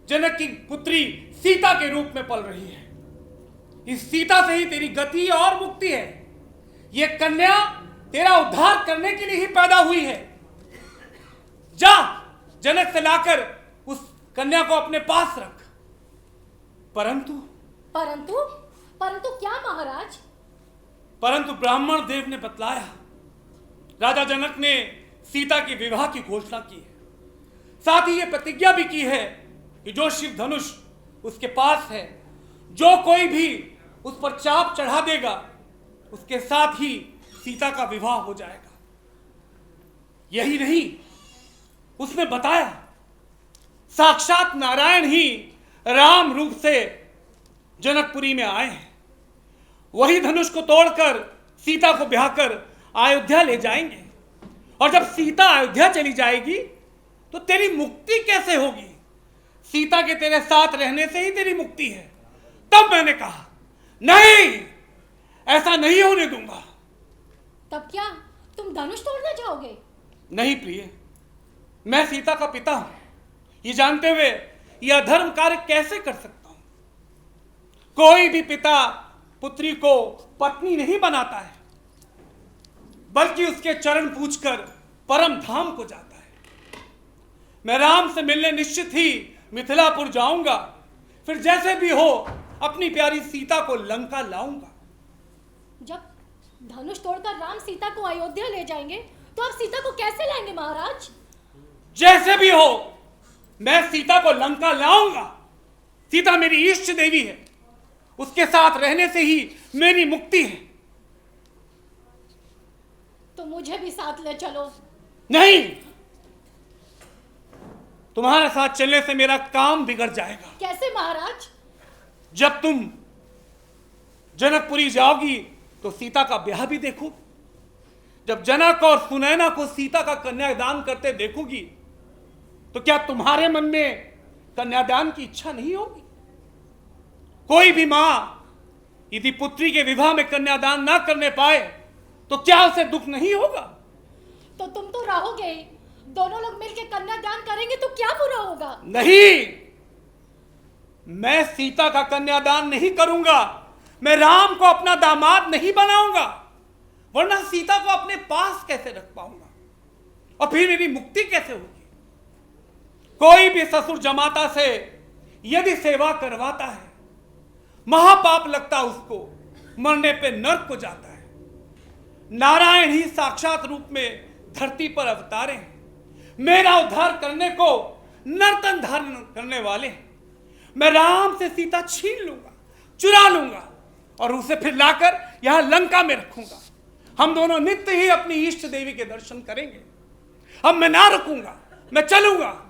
S12: जनक की पुत्री सीता के रूप में पल रही है। इस सीता से ही तेरी गति और मुक्ति है। ये कन्या तेरा उद्धार करने के लिए ही पैदा हुई है। जा जनक से लाकर उस कन्या को अपने पास रख। परंतु
S3: परंतु परंतु क्या महाराज?
S12: परंतु ब्राह्मण देव ने बतलाया, राजा जनक ने सीता के विवाह की घोषणा की है, साथ ही ये प्रतिज्ञा भी की है कि जो शिव धनुष उसके पास है, जो कोई भी उस पर चाप चढ़ा देगा, उसके साथ ही सीता का विवाह हो जाएगा। यही नहीं, उसने बताया साक्षात नारायण ही राम रूप से जनकपुरी में आए हैं। वही धनुष को तोड़कर सीता को ब्याह कर अयोध्या ले जाएंगे, और जब सीता अयोध्या चली जाएगी तो तेरी मुक्ति कैसे होगी? सीता के तेरे साथ रहने से ही तेरी मुक्ति है। तब मैंने कहा नहीं, ऐसा नहीं होने दूंगा।
S3: तब क्या तुम धनुष तोड़ने जाओगे?
S12: नहीं प्रिय, मैं सीता का पिता हूं, ये जानते हुए यह अधर्म कार्य कैसे कर सकता हूं? कोई भी पिता पुत्री को पत्नी नहीं बनाता है, बल्कि उसके चरण पूछकर परम धाम को जाता है। मैं राम से मिलने निश्चित ही मिथिलापुर जाऊंगा, फिर जैसे भी हो अपनी प्यारी सीता को लंका लाऊंगा।
S18: जब धनुष तोड़कर राम सीता को अयोध्या ले जाएंगे तो आप सीता को कैसे लाएंगे महाराज?
S12: जैसे भी हो, मैं सीता को लंका लाऊंगा। सीता मेरी इष्ट देवी है, उसके साथ रहने से ही मेरी मुक्ति है।
S18: तो मुझे भी साथ ले चलो।
S12: नहीं, तुम्हारे साथ चलने से मेरा काम बिगड़ जाएगा।
S18: कैसे महाराज?
S12: जब तुम जनकपुरी जाओगी तो सीता का ब्याह भी देखोगी। जब जनक और सुनैना को सीता का कन्यादान करते देखोगी तो क्या तुम्हारे मन में कन्यादान की इच्छा नहीं होगी? कोई भी मां यदि पुत्री के विवाह में कन्यादान ना करने पाए तो क्या उसे दुख नहीं होगा?
S18: तो तुम तो रहोगे ही। दोनों लोग मिलकर कन्यादान करेंगे तो क्या बुरा होगा?
S12: नहीं, मैं सीता का कन्यादान नहीं करूंगा। मैं राम को अपना दामाद नहीं बनाऊंगा, वरना सीता को अपने पास कैसे रख पाऊंगा और फिर मेरी मुक्ति कैसे होगी? कोई भी ससुर जमाता से यदि सेवा करवाता है, महापाप लगता उसको, मरने पे नरक को जाता है। नारायण ही साक्षात रूप में धरती पर अवतारे हैं, मेरा उद्धार करने को नर्तन धारण करने वाले हैं। मैं राम से सीता छीन लूंगा, चुरा लूंगा और उसे फिर लाकर यहां लंका में रखूंगा। हम दोनों नित्य ही अपनी इष्ट देवी के दर्शन करेंगे। अब मैं ना रुकूंगा, मैं चलूंगा।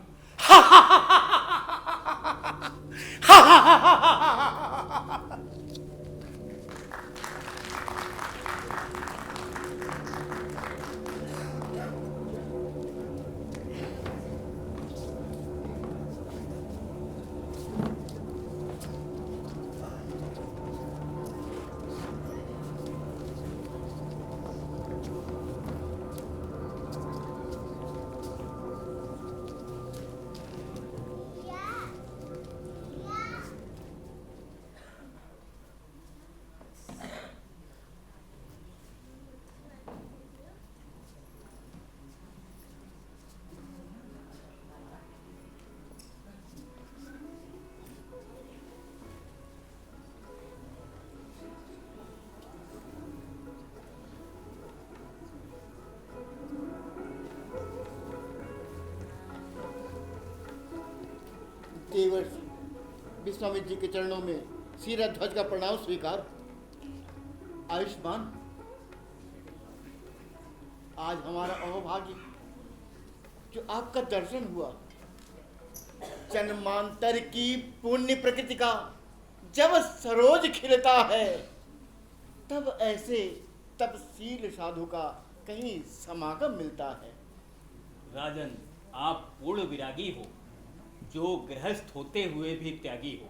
S4: देवर्षि विश्वामित्र जी के चरणों में सिरा ध्वज का प्रणाम स्वीकार। आयुष्मान, आज हमारा अहोभाग्य जो आपका दर्शन हुआ। जन्मांतर की पुण्य प्रकृति का जब सरोज खिलता है तब ऐसे तपशील साधु का कहीं समागम मिलता है।
S7: राजन, आप पूर्ण विरागी हो, जो गृहस्थ होते हुए भी त्यागी हो।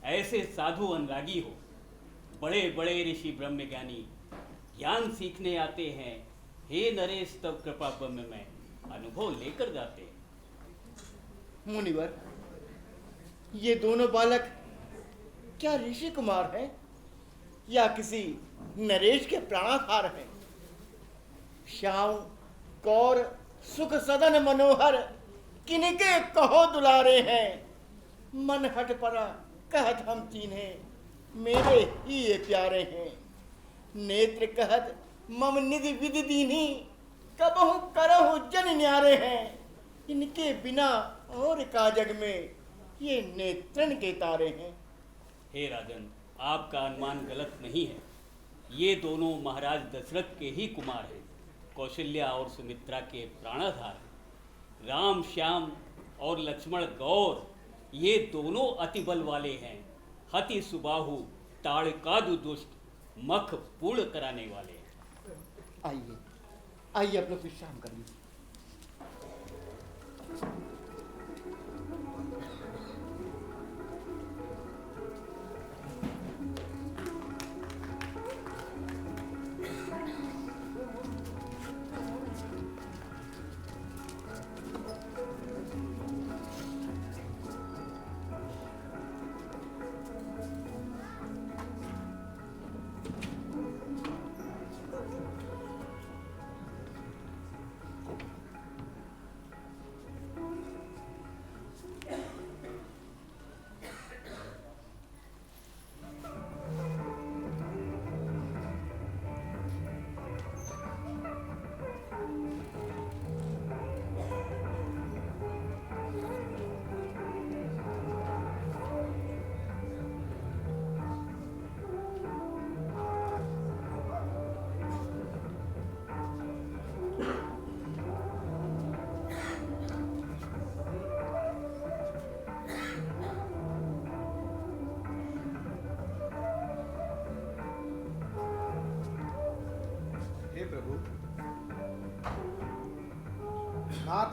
S7: ऐसे साधु अनुरागी हो। बड़े बड़े ऋषि ब्रह्मज्ञानी ज्ञान सीखने आते हैं। हे नरेश, तब कृपा ब्रह्म में अनुभव लेकर जाते हैं।
S4: मुनिवर, ये दोनों बालक क्या ऋषि कुमार हैं या किसी नरेश के प्राणाधार हैं? श्याम कौर सुख सदन मनोहर किनके कहो दुलारे हैं। मन हट पड़ा कहत हम तीन्हे मेरे ही ये प्यारे हैं। नेत्र कहत मम निधि विधि दीनी कबहु करहु जन न्यारे हैं। इनके बिना और का जग में ये नेत्रन के तारे हैं।
S7: हे राजन, आपका अनुमान गलत नहीं है। ये दोनों महाराज दशरथ के ही कुमार हैं। कौशल्या और सुमित्रा के प्राणाधार हैं। राम, श्याम और लक्ष्मण गौर ये दोनों अति बल वाले हैं। हति सुबाहु ताड़कादु दुष्ट मख पूर्ण कराने वाले हैं।
S4: आइए आइए, अपना विश्राम करिए।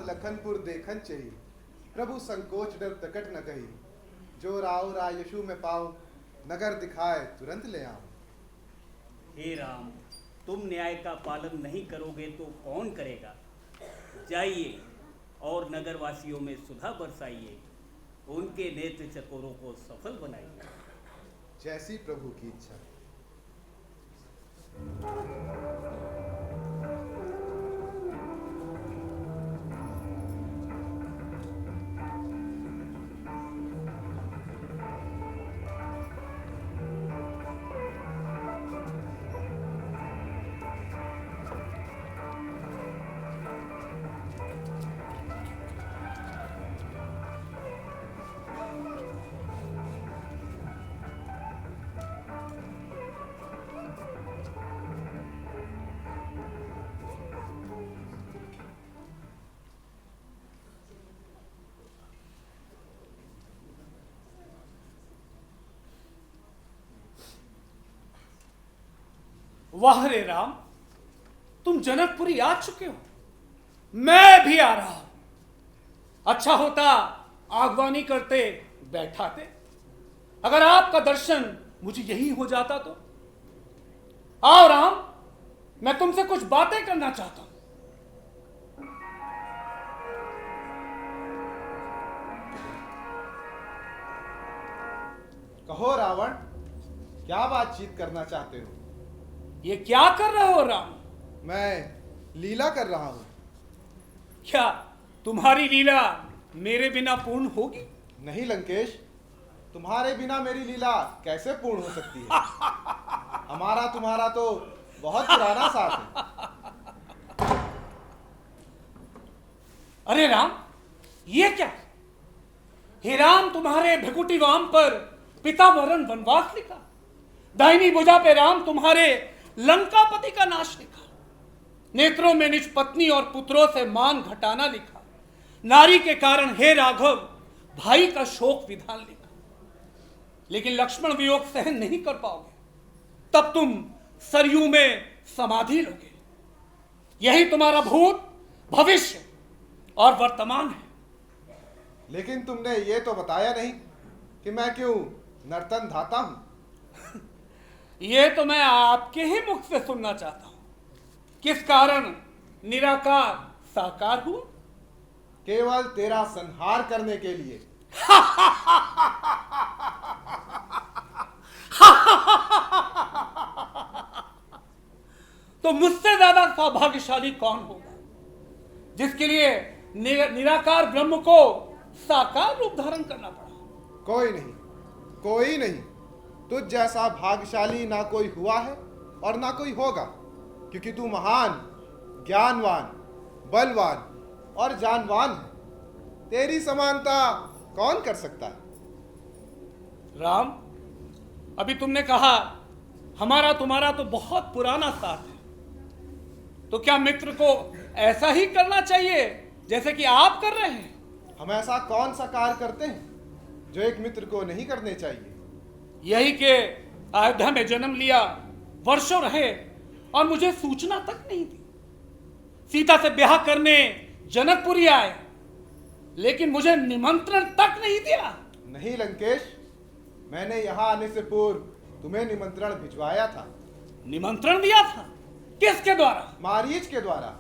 S13: नाथ लखनपुर देखन चही, प्रभु संकोच डर प्रकट न कही। जो राव राय यशु में पाऊं, नगर दिखाए तुरंत ले आऊं।
S7: हे राम, तुम न्याय का पालन नहीं करोगे तो कौन करेगा? जाइए और नगरवासियों में सुधा बरसाइए, उनके नेत्र चकोरों को सफल बनाइए।
S13: जैसी प्रभु की इच्छा।
S12: वाह रे राम, तुम जनकपुरी आ चुके हो, मैं भी आ रहा हूं। अच्छा होता आगवानी करते बैठाते, अगर आपका दर्शन मुझे यही हो जाता तो। आओ राम, मैं तुमसे कुछ बातें करना चाहता हूं।
S13: कहो रावण, क्या बातचीत करना चाहते हो?
S12: ये क्या कर रहे हो राम?
S13: मैं लीला कर रहा हूं।
S12: क्या तुम्हारी लीला मेरे बिना पूर्ण होगी?
S13: नहीं लंकेश, तुम्हारे बिना मेरी लीला कैसे पूर्ण हो सकती है? हमारा तुम्हारा तो बहुत पुराना साथ है।
S12: अरे राम, ये क्या? हे राम, तुम्हारे भृकुटी वाम पर पितामरण वनवास लिखा, दाहिनी भुजा पे राम तुम्हारे लंकापति का नाश लिखा, नेत्रों में निज पत्नी और पुत्रों से मान घटाना लिखा, नारी के कारण हे राघव भाई का शोक विधान लिखा। लेकिन लक्ष्मण वियोग सहन नहीं कर पाओगे, तब तुम सरयू में समाधि लोगे। यही तुम्हारा भूत, भविष्य और वर्तमान है।
S13: लेकिन तुमने ये तो बताया नहीं कि मैं क्यों नर्तन धाता हूं।
S12: ये तो मैं आपके ही मुख से सुनना चाहता हूं। किस कारण निराकार साकार हूं?
S13: केवल तेरा संहार करने के लिए।
S12: तो मुझसे ज्यादा सौभाग्यशाली कौन होगा, जिसके लिए निराकार ब्रह्म को साकार रूप धारण करना पड़ा?
S13: कोई नहीं, कोई नहीं। तुझ जैसा भाग्यशाली ना कोई हुआ है और ना कोई होगा, क्योंकि तू महान, ज्ञानवान, बलवान और जानवान है। तेरी समानता कौन कर सकता है?
S12: राम, अभी तुमने कहा हमारा तुम्हारा तो बहुत पुराना साथ है, तो क्या मित्र को ऐसा ही करना चाहिए जैसे कि आप कर रहे हैं?
S13: हम ऐसा कौन सा कार्य करते हैं जो एक मित्र को नहीं करने चाहिए?
S12: यही के अयोध्या में जन्म लिया, वर्षों रहे और मुझे सूचना तक नहीं दी। सीता से ब्याह करने जनकपुरी आए, लेकिन मुझे निमंत्रण तक नहीं दिया।
S13: नहीं लंकेश, मैंने यहां आने से पूर्व तुम्हें निमंत्रण भिजवाया था।
S12: निमंत्रण दिया था? किसके द्वारा?
S13: मारीच के द्वारा,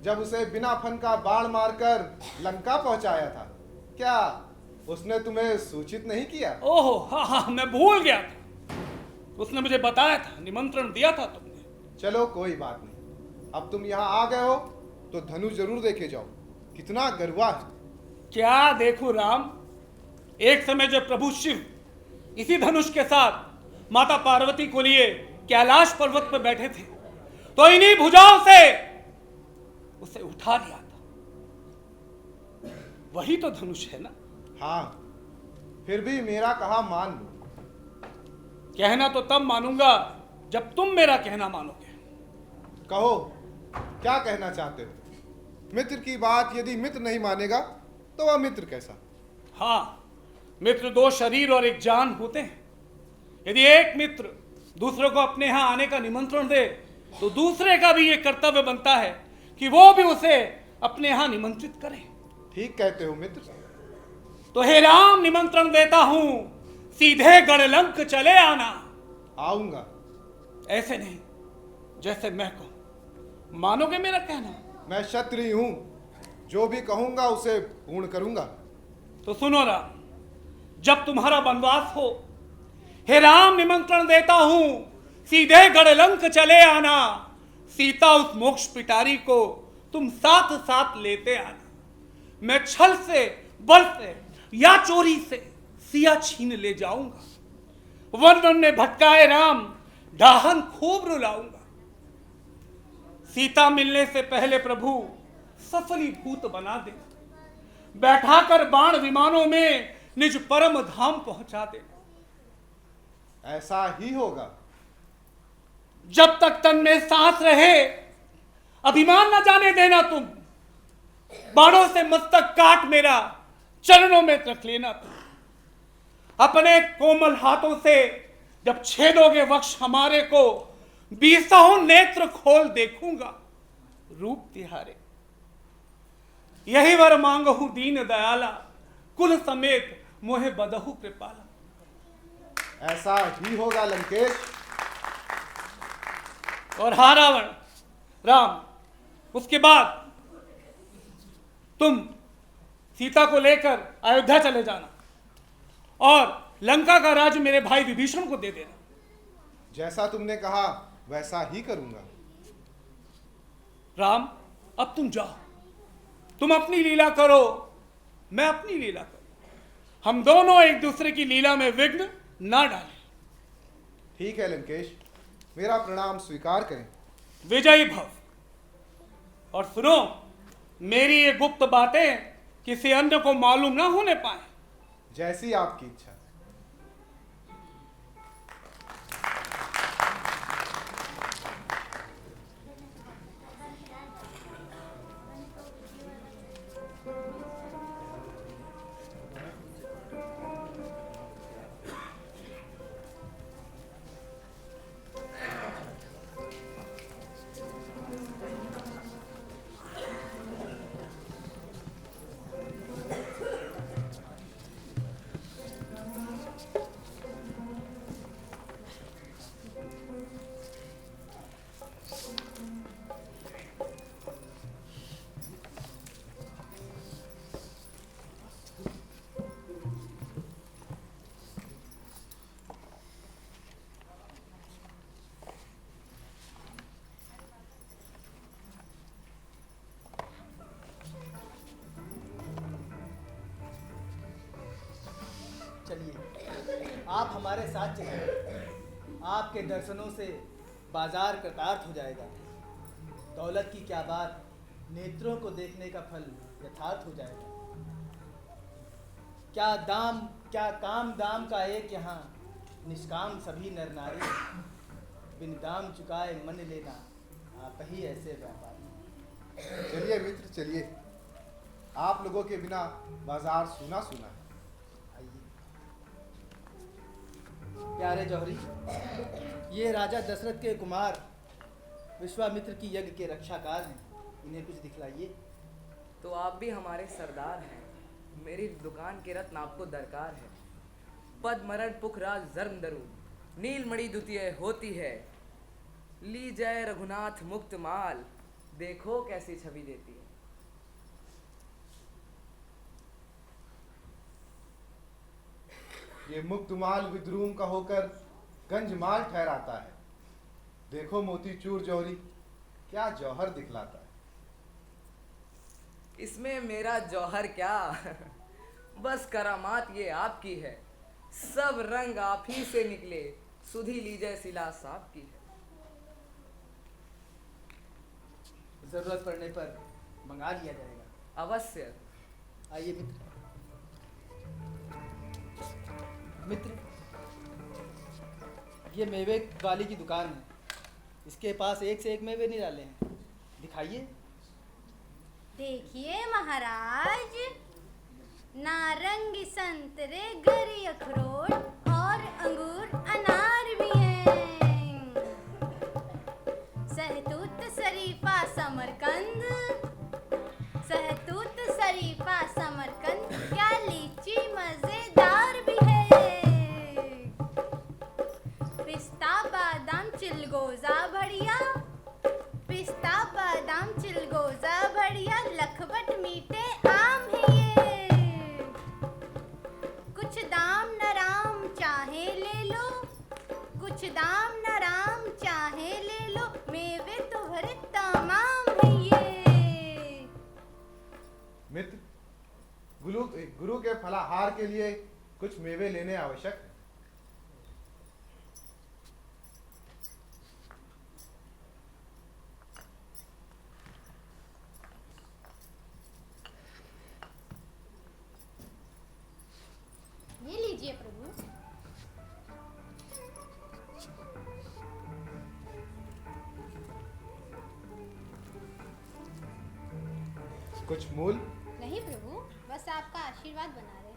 S13: जब उसे बिना फन का बाण मारकर लंका पहुंचाया था। क्या उसने तुम्हें सूचित नहीं किया?
S12: ओहो, हाँ हाँ, मैं भूल गया था। उसने मुझे बताया था, निमंत्रण दिया था तुमने।
S13: चलो कोई बात नहीं, अब तुम यहाँ आ गए हो तो धनुष जरूर देखे जाओ, कितना गरवा है।
S12: क्या देखो राम, एक समय जब प्रभु शिव इसी धनुष के साथ माता पार्वती को लिए कैलाश पर्वत पर बैठे थे, तो इन्हीं भुजाओं से उसे उठा लिया था। वही तो धनुष है ना?
S13: हाँ, फिर भी मेरा कहा मान लो।
S12: कहना तो तब मानूंगा जब तुम मेरा कहना मानोगे।
S13: कहो, क्या कहना चाहते हो? मित्र की बात यदि मित्र नहीं मानेगा तो वह मित्र कैसा?
S12: हाँ, मित्र दो शरीर और एक जान होते हैं। यदि एक मित्र दूसरे को अपने यहाँ आने का निमंत्रण दे, तो दूसरे का भी ये कर्तव्य बनता है कि वो भी उसे अपने यहाँ निमंत्रित करें।
S13: ठीक कहते हो मित्र।
S12: तो हे राम, निमंत्रण देता हूं, सीधे गढ़लंक चले आना।
S13: आऊंगा।
S12: ऐसे नहीं, जैसे मैं कहूं। मानोगे मेरा कहना?
S13: मैं क्षत्रिय हूं, जो भी कहूंगा उसे पूर्ण करूंगा।
S12: तो सुनो राम, जब तुम्हारा वनवास हो, हे राम, निमंत्रण देता हूं, सीधे गढ़लंक चले आना। सीता उस मोक्ष पिटारी को तुम साथ साथ लेते आना। मैं छल से, बल से या चोरी से सिया छीन ले जाऊंगा। वन वन में भटकाए राम, डाहन खूब रुलाऊंगा। सीता मिलने से पहले प्रभु सफलीभूत बना दे, बैठाकर बाण विमानों में निज परम धाम पहुंचा दे।
S13: ऐसा ही होगा।
S12: जब तक तन में सांस रहे, अभिमान न जाने देना तुम। बाणों से मस्तक काट मेरा, चरणों में रख लेना तुम। अपने कोमल हाथों से जब छेदोगे वक्ष हमारे को, 20 नेत्र खोल देखूंगा रूप तिहारे। यही वर मांगहु दीन दयाला, कुल समेत मोहे बदहु कृपाला।
S13: ऐसा ही होगा लंकेश।
S12: और हाँ रावण, राम, उसके बाद तुम सीता को लेकर अयोध्या चले जाना और लंका का राज्य मेरे भाई विभीषण को दे देना।
S13: जैसा तुमने कहा वैसा ही करूंगा।
S12: राम, अब तुम जाओ, तुम अपनी लीला करो, मैं अपनी लीला करूं। हम दोनों एक दूसरे की लीला में विघ्न ना डालें।
S13: ठीक है लंकेश, मेरा प्रणाम स्वीकार करें।
S12: विजयी भव। और सुनो, मेरी ये गुप्त बातें किसी अन्य को मालूम ना होने पाए।
S13: जैसी आपकी इच्छा।
S9: चलिए, आप हमारे साथ चलिए। आपके दर्शनों से बाजार कृतार्थ हो जाएगा। दौलत की क्या बात, नेत्रों को देखने का फल यथार्थ हो जाएगा। क्या काम दाम का एक यहाँ, निष्काम सभी नर नारी। बिन दाम चुकाए मन लेना, आप ही ऐसे व्यापारी।
S13: चलिए मित्र चलिए, आप लोगों के बिना बाजार सुना सुना है।
S9: प्यारे जौहरी, ये राजा दशरथ के कुमार विश्वामित्र की यज्ञ के रक्षाकार हैं। इन्हें कुछ दिखलाइए।
S10: तो आप भी हमारे सरदार हैं। मेरी दुकान के रत्न आपको दरकार है। पद मरण पुखराज जर्म दरु, नीलमणि द्वितीय होती है। ली जय रघुनाथ मुक्त माल, देखो कैसी छवि देती है।
S13: ये मुक्त माल विद्रूम का होकर गंज माल ठहराता है। देखो मोतीचूर जौहरी, क्या जौहर दिखलाता है।
S10: इसमें मेरा जौहर क्या, बस करामात ये आपकी है। सब रंग आप ही से निकले, सुधी लीजिए सिला साहब की है।
S9: जरूरत पड़ने पर मंगा लिया जाएगा।
S10: अवश्य।
S9: आइए मित्र, ये मेवे वाली की दुकान है। इसके पास एक से एक मेवे निराले हैं। दिखाइए।
S19: देखिए महाराज, नारंगी संतरे गरी अखरोट और अंगूर अनार भी हैं। सहतूत शरीफा समरकंद, कुछ दाम न राम चाहे ले लो, मेवे तो भरे तमाम है ये।
S13: मित्र, गुरु के फलाहार के लिए कुछ मेवे लेने आवश्यक है।
S18: ये लीजिए प्रभु।
S13: कुछ मूल?
S18: नहीं प्रभु, बस आपका आशीर्वाद बना रहे।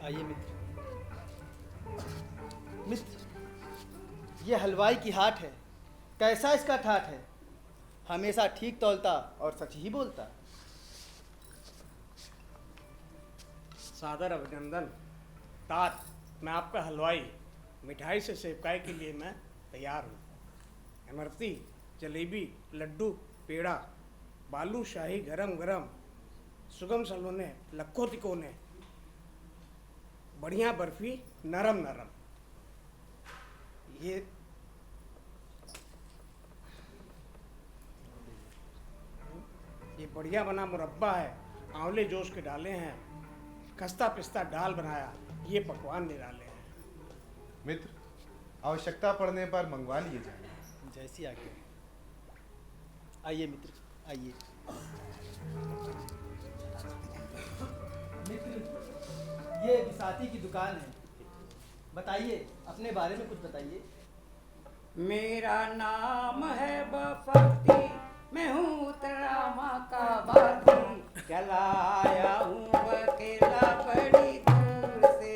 S9: आइए मित्र। मित्र, ये हलवाई की हाट है। कैसा इसका ठाठ है, हमेशा ठीक तौलता और सच ही बोलता।
S6: सादर अभिनंदन। तात, मैं आपका हलवाई, मिठाई से सेवकाई के लिए मैं तैयार हूँ। इमरती, जलेबी, लड्डू, पेड़ा, बालू शाही गरम गरम, सुगम सलोने, लक्खों तिकोने, बढ़िया बर्फी नरम नरम। ये बढ़िया बना मुरब्बा है, आंवले जोश के डाले हैं, खस्ता पिस्ता डाल बनाया, ये पकवान निराले हैं।
S13: मित्र, आवश्यकता पड़ने पर मंगवा लिए जाए।
S9: जैसी आज्ञा। आइए मित्र, आइए। मित्र, ये बिसाती की दुकान है। बताइए, अपने बारे में कुछ बताइए।
S8: मेरा नाम है बफती, मैं हूँ उत्तरामा का बाती, चला आया हूँ अकेला बड़ी दूर से,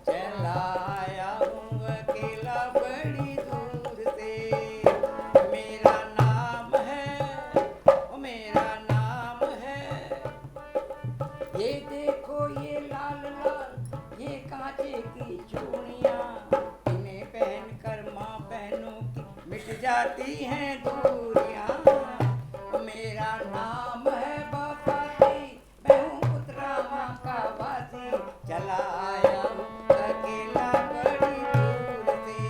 S8: चला आया हूँ अकेला बड़ी दूर से। मेरा नाम है, ओ मेरा नाम है, ये देखो ये लाल लाल ये कांचे की चूड़ियाँ, इन्हें पहनकर माँ बहनों की मिट जाती हैं दूरियाँ। मेरा नाम है बफती, मैं हूँ उत्तरामा का वासी, चला आया हूँ अकेला बड़ी दूर से।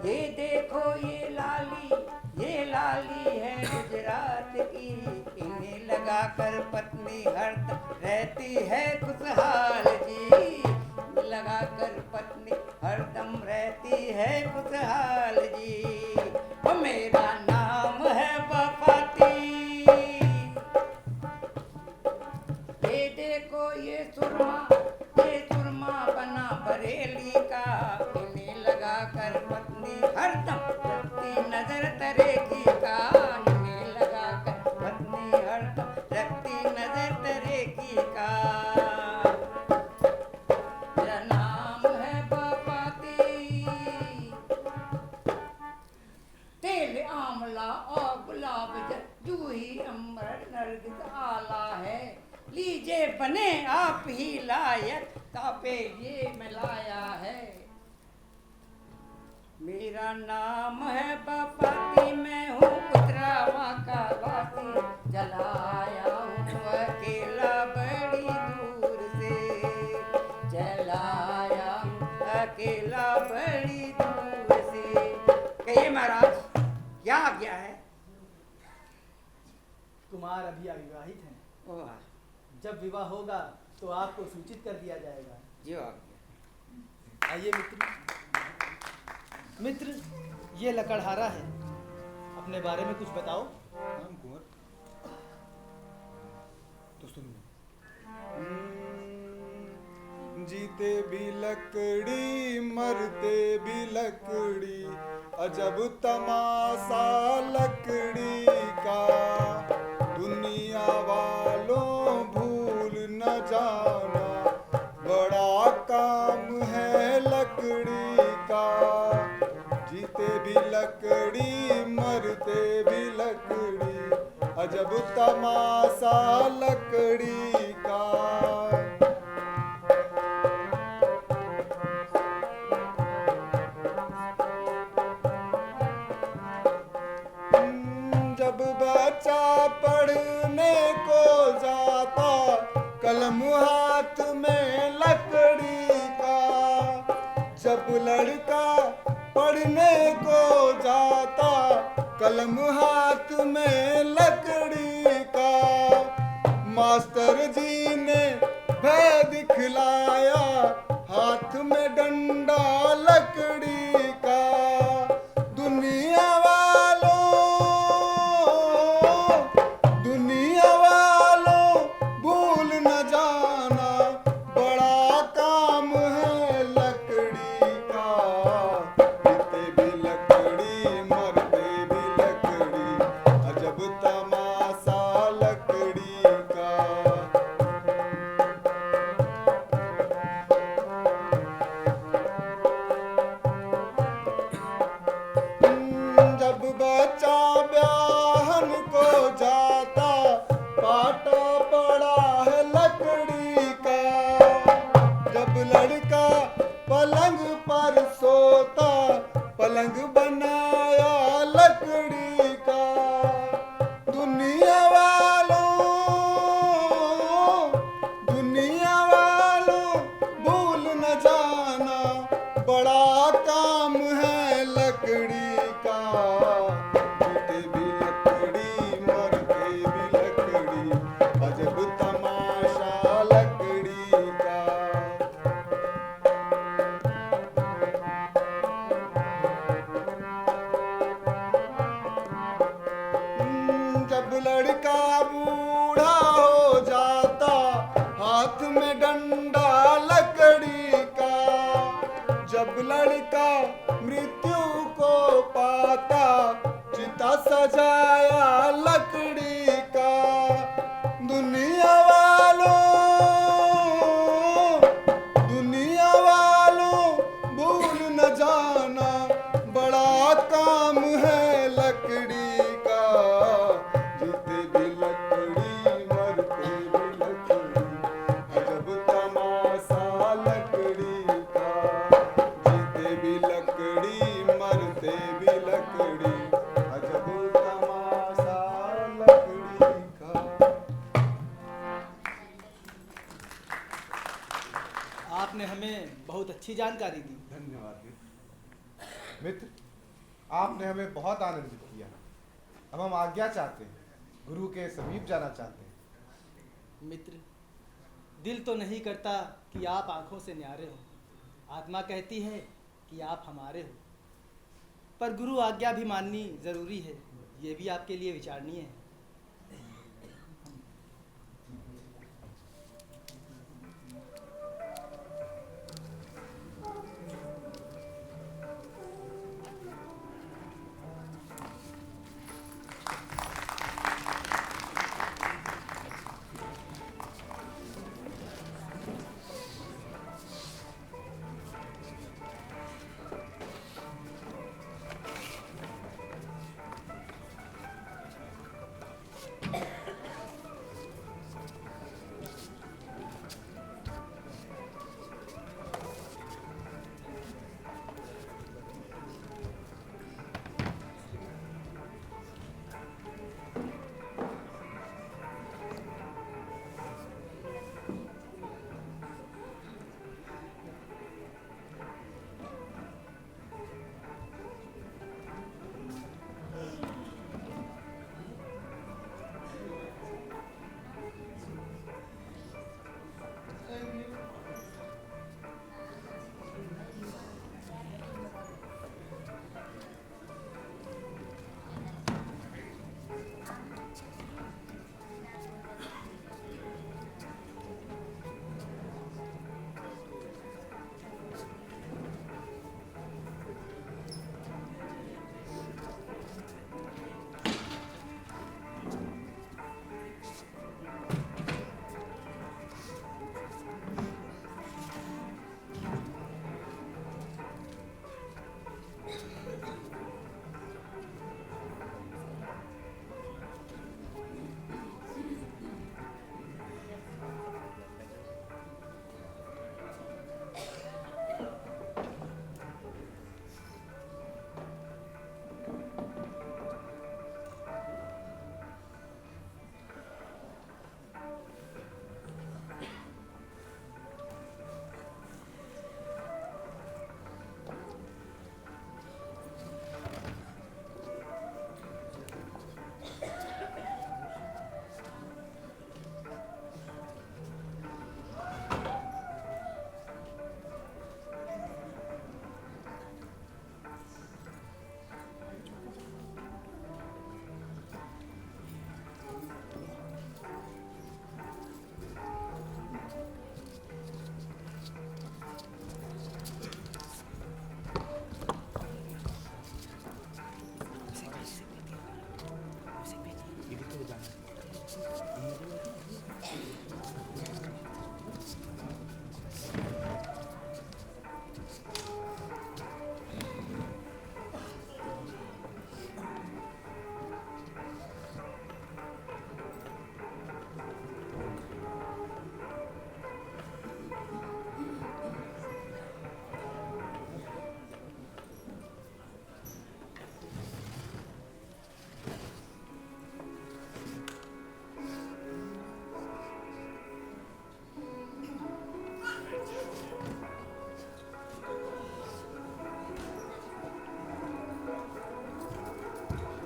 S8: ये देखो ये लाली है गुजरात की, इन्हें लगाकर पत्नी हरदम रहती है खुशहाल जी, लगाकर पत्नी हरदम रहती है खुशहाल जी। ओ मेरा नाम है बफती। ये देखो ये सुरमा बना बरेली का, इन्हें लगाकर पत्नी हरदम रखती नजर तरेगी का, इन्हें लगाकर पत्नी हरदम रखती नजर तरेगी का। मेरा नाम है बफती। तेल आंवला और गुलाब जूही अमर नरगिस आला है, लीजिए बने आप ही लायक, तापे ये मिलाया है। मेरा नाम है बफती, मैं हूँ उत्तरामा का वासी, चला आया हूँ अकेला बड़ी दूर से, चला आया हूँ अकेला बड़ी दूर से। कहिए महाराज, क्या आज्ञा है?
S9: कुमार अभी अविवाहित हैं।
S8: ओह,
S9: जब विवाह होगा तो आपको सूचित कर दिया जाएगा।
S8: जो आज्ञा।
S9: आइए मित्र। मित्र, ये लकड़हारा है, अपने बारे में कुछ बताओ।
S13: राम कुंवर, तो सुनिए। जीते भी लकड़ी मरते भी लकड़ी, अजब तमाशा लकड़ी का, दुनिया वालों भूल न जाना, बड़ा काम है लकड़ी का। जीते भी लकड़ी मरते भी लकड़ी, अजब तमाशा लकड़ी का। जब बच्चा पढ़ने को जाता, कलम
S17: मास्टर जी ने भय दिखलाया, हाथ में डंडा लकड़ी का। दुनिया वालों भूल न जाना, बड़ा काम है लकड़ी का। जीते भी लकड़ी, मरते भी लकड़ी, अजब तमाशा लकड़ी का। जब बच्चा ब्याहन को जाता, पाटा पड़ा है लकड़ी का। जब लड़का पलंग पर सोता, पलंग बनाया लकड़ी का। दुनिया वालों भूल न जाना, बड़ा काम है लकड़ी का। जीते भी लकड़ी, मरते भी लकड़ी, अजब तमाशा लकड़ी का। जब लड़का बूढ़ा हो जाता, हाथ में डंडा लकड़ी का। जब लड़का मृत्यु को पाता, चिता सजाया लकड़ी का। दुनिया वालों भूल न जाना, बड़ा काम है लकड़ी का। जीते भी लकड़ी, मरते भी लकड़ी, अजब तमाशा लकड़ी का। जीते भी लकड़ी, मरते भी लकड़ी, अजब तमाशा लकड़ी का।
S9: आपने हमें बहुत अच्छी जानकारी दी।
S13: धन्यवाद मित्र, आपने हमें बहुत आनंदित किया। अब हम आज्ञा चाहते हैं, गुरु के समीप जाना चाहते हैं।
S9: मित्र, दिल तो नहीं करता कि आप आंखों से न्यारे हो, आत्मा कहती है कि आप हमारे हो, पर गुरु आज्ञा भी माननी जरूरी है, ये भी आपके लिए विचारणीय है।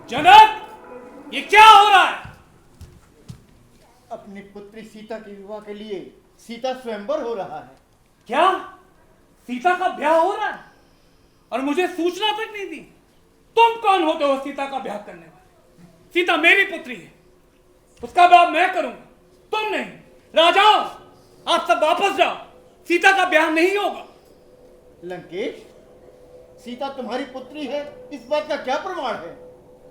S12: जनक, ये क्या हो रहा है?
S4: अपनी पुत्री सीता के विवाह के लिए सीता स्वयंवर हो रहा है।
S12: क्या सीता का ब्याह हो रहा है और मुझे सूचना तक नहीं दी? तुम कौन होते हो सीता का ब्याह करने वाले? सीता मेरी पुत्री है, उसका ब्याह मैं करूंगा, तुम नहीं। राजाओं, आप सब वापस जाओ, सीता का ब्याह नहीं होगा।
S4: लंकेश, सीता तुम्हारी पुत्री है, इस बात का क्या प्रमाण है?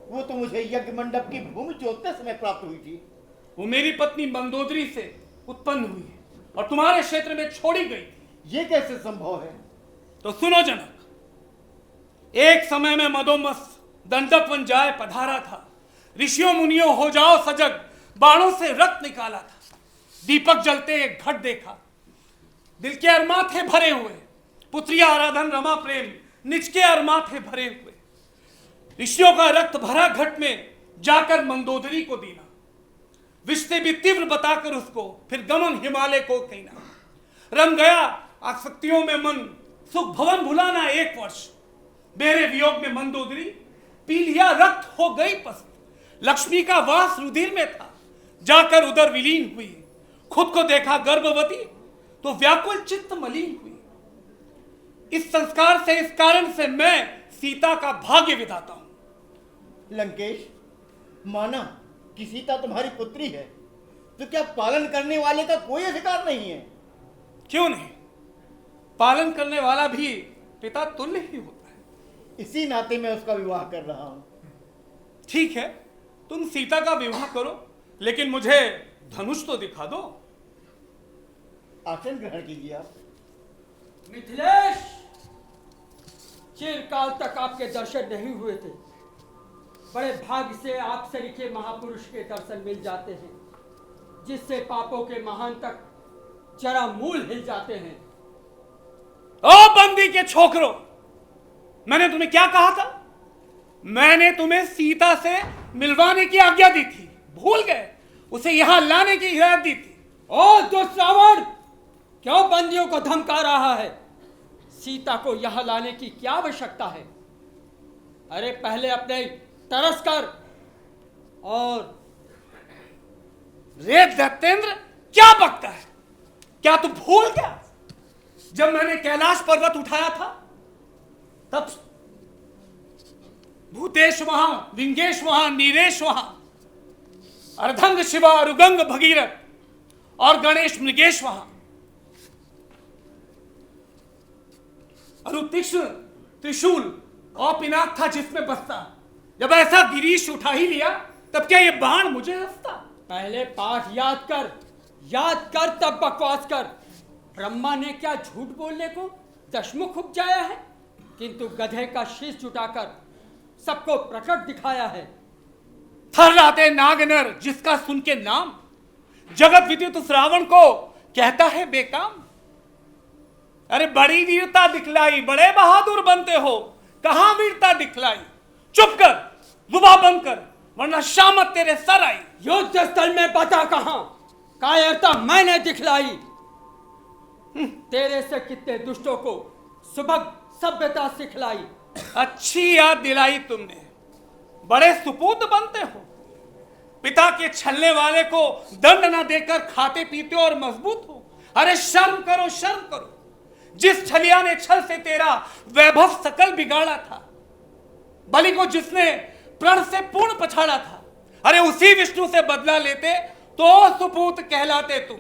S4: वो तो मुझे यज्ञ मंडप की भूमि जोतते समय प्राप्त हुई थी।
S12: वो मेरी पत्नी मंदोदरी से उत्पन्न हुई है और तुम्हारे क्षेत्र में छोड़ी गई थी।
S4: ये कैसे संभव है?
S12: तो सुनो जनक, एक समय में मदोमस्त दंडक वन जाए पधारा था। ऋषियों मुनियों हो जाओ सजग, बाणों से रक्त निकाला था। दीपक जलते एक घट देखा, दिल के अरमा थे भरे हुए। पुत्री आराधन रमा प्रेम, निज के अरमा थे भरे हुए। ऋषियों का रक्त भरा घट में जाकर मंदोदरी को दीना, विष से भी तीव्र बताकर उसको फिर गमन हिमालय को कहना। रम गया आसक्तियों में मन, सुख भवन भुलाना 1 वर्ष। मेरे वियोग में मंदोदरी पी लिया रक्त हो गई पस्त। लक्ष्मी का वास रुधिर में था, जाकर उधर विलीन हुई। खुद को देखा गर्भवती तो व्याकुल चित्त मलिन हुई। इस संस्कार से, इस कारण से मैं सीता का भाग्य विधाता हूं।
S4: लंकेश, माना कि सीता तुम्हारी पुत्री है, तो क्या पालन करने वाले का कोई अधिकार नहीं है?
S12: क्यों नहीं? पालन करने वाला भी पिता तुल्य ही होता है।
S4: इसी नाते मैं उसका विवाह कर रहा हूं।
S12: ठीक है, तुम सीता का विवाह करो, लेकिन मुझे धनुष तो दिखा दो।
S4: आसन ग्रहण कीजिए आप।
S5: मिथिलेश, चिरकाल तक आपके दर्शन नहीं हुए थे। बड़े भाग्य से आप सरीखे महापुरुष के दर्शन मिल जाते हैं, जिससे पापों के महान तक जरा मूल हिल जाते हैं।
S12: ओ बंदी के छोकरो, मैंने तुम्हें क्या कहा था? मैंने तुम्हें सीता से मिलवाने की आज्ञा दी थी, भूल गए? उसे यहां लाने की हिदायत दी थी।
S5: ओ दुष्रावण, क्यों बंदियों को धमका रहा है? सीता को यहां लाने की क्या आवश्यकता है? अरे पहले अपने तरस कर। और
S12: रे दैत्येंद्र, क्या बकता है? क्या तू भूल गया जब मैंने कैलाश पर्वत उठाया था? तब भूतेश वहां, विंगेश वहां, नीरेश वहां, अर्धंग शिवा, रुगंग भगीरथ और गणेश मृगेश वहां। अरुतीक्ष्ण त्रिशूल और पिनाक था जिसमें बसता। जब ऐसा गिरीश उठा ही लिया, तब क्या ये बाण मुझे हंसता?
S5: पहले पाठ याद कर तब बकवास कर। ब्रह्मा ने क्या झूठ बोलने को दशमुख उपजाया है, किंतु गधे का शीश जुटाकर सबको प्रकट दिखाया है।
S12: थर्राते नागनर जिसका सुन के नाम, जगत विदित उस रावण को कहता है बेकाम। अरे बड़ी वीरता दिखलाई, बड़े बहादुर बनते हो, कहां वीरता दिखलाई? चुप कर, जुबान बंद कर, वरना शामत तेरे सर आई।
S5: युद्ध स्थल में बता कहां कायरता मैंने दिखलाई। तेरे से कितने दुष्टों को सुभग सभ्यता सिखलाई।
S12: अच्छी याद दिलाई तुमने। बड़े सुपूत बनते हो, पिता के छलने वाले को दंड न देकर खाते पीते और मजबूत हो। अरे शर्म करो, शर्म करो। जिस छलिया ने छल से तेरा वैभव सकल बिगाड़ा था, बलि को जिसने प्रण से पूर्ण पछाड़ा था, अरे उसी विष्णु से बदला लेते तो सुपूत कहलाते तुम।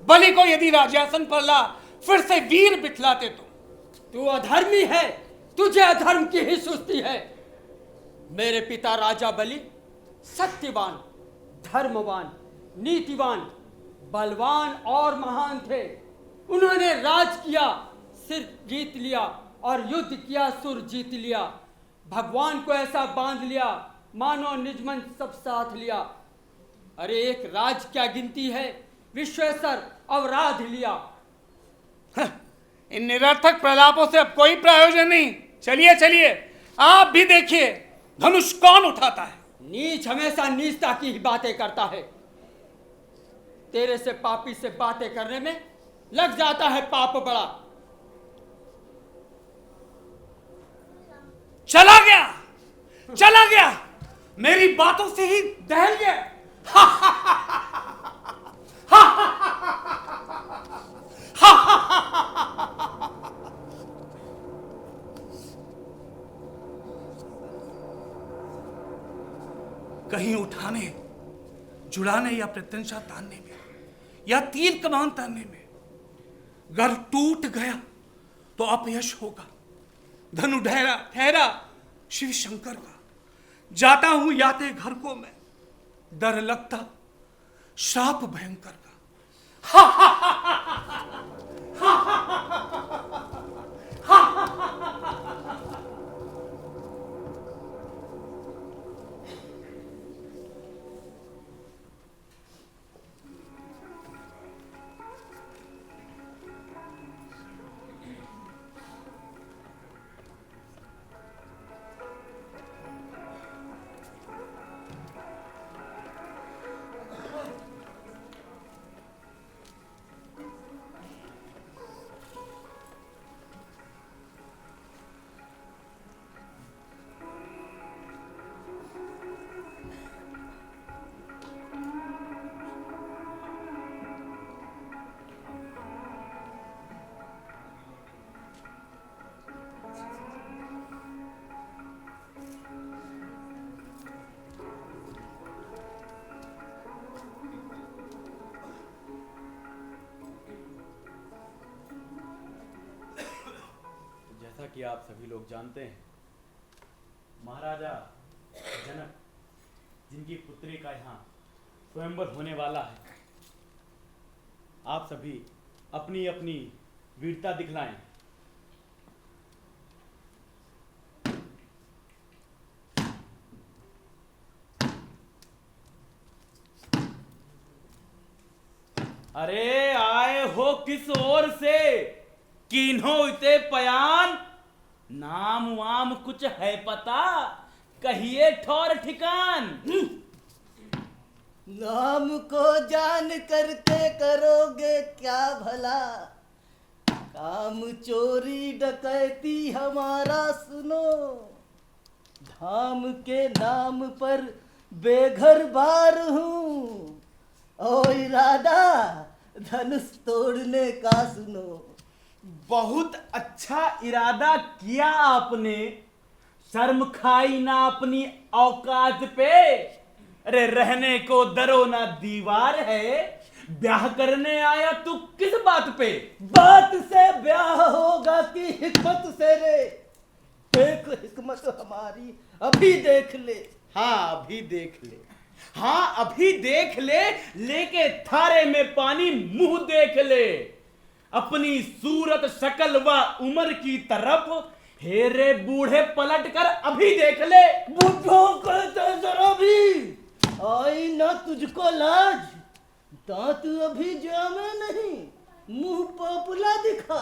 S12: बलि को यदि राजासन पर ला, फिर से वीर बिठलाते तुम।
S5: तू अधर्मी है, तुझे अधर्म की ही सुस्ती है। मेरे पिता राजा बलि सत्यवान, धर्मवान, नीतिवान, बलवान और महान थे। उन्होंने राज किया, सिर जीत लिया, और युद्ध किया, सुर जीत लिया। भगवान को ऐसा बांध लिया मानो निजमन सब साथ लिया। अरे एक राज क्या गिनती है, विश्वेश्वर अवराध लिया।
S12: इन निरर्थक प्रलापों से अब कोई प्रयोजन नहीं। चलिए चलिए, आप भी देखिए धनुष कौन उठाता है।
S5: नीच हमेशा नीचता की ही बातें करता है। तेरे से पापी से बातें करने में लग जाता है पाप बड़ा।
S12: चला गया, चला गया। मेरी बातों से ही दहल गए। कहीं उठाने, जुड़ाने या प्रत्यंशा तानने में या तीर कमान तानने में घर टूट गया तो अपयश होगा। धनु ठहरा शिव शंकर का। जाता हूं याते घर को मैं, डर लगता श्राप भयंकर का।
S14: जैसा कि आप सभी लोग जानते हैं, महाराजा जनक, जिनकी पुत्री का यहाँ स्वयंवर होने वाला है, आप सभी अपनी अपनी वीरता दिखलाएं। अरे आए हो किस ओर से, किन्हो इते पयान, नाम वाम कुछ है पता, कहिए ठौर ठिकान।
S9: नाम को जान करके करोगे क्या भला, काम चोरी डकैती हमारा सुनो, धाम के नाम पर बेघर बार हूँ, ओ इरादा धनुष तोड़ने का सुनो।
S14: बहुत अच्छा इरादा किया आपने, शर्म खाई ना अपनी औकात पे। अरे रहने को दरो ना दीवार है, ब्याह करने आया तू किस बात पे?
S9: बात से ब्याह होगा कि हिकमत से रे, देख हिकमत हमारी अभी देख ले।
S14: हाँ अभी देख ले, हाँ अभी देख ले, लेके थारे में पानी मुंह देख ले। अपनी सूरत शक्ल व उम्र की तरफ हेरे बूढ़े पलट कर अभी देख ले।
S9: बूढ़ों कहते जरा भी आई ना तुझको लाज, दांत अभी जामे नहीं, मुंह पोपला दिखा।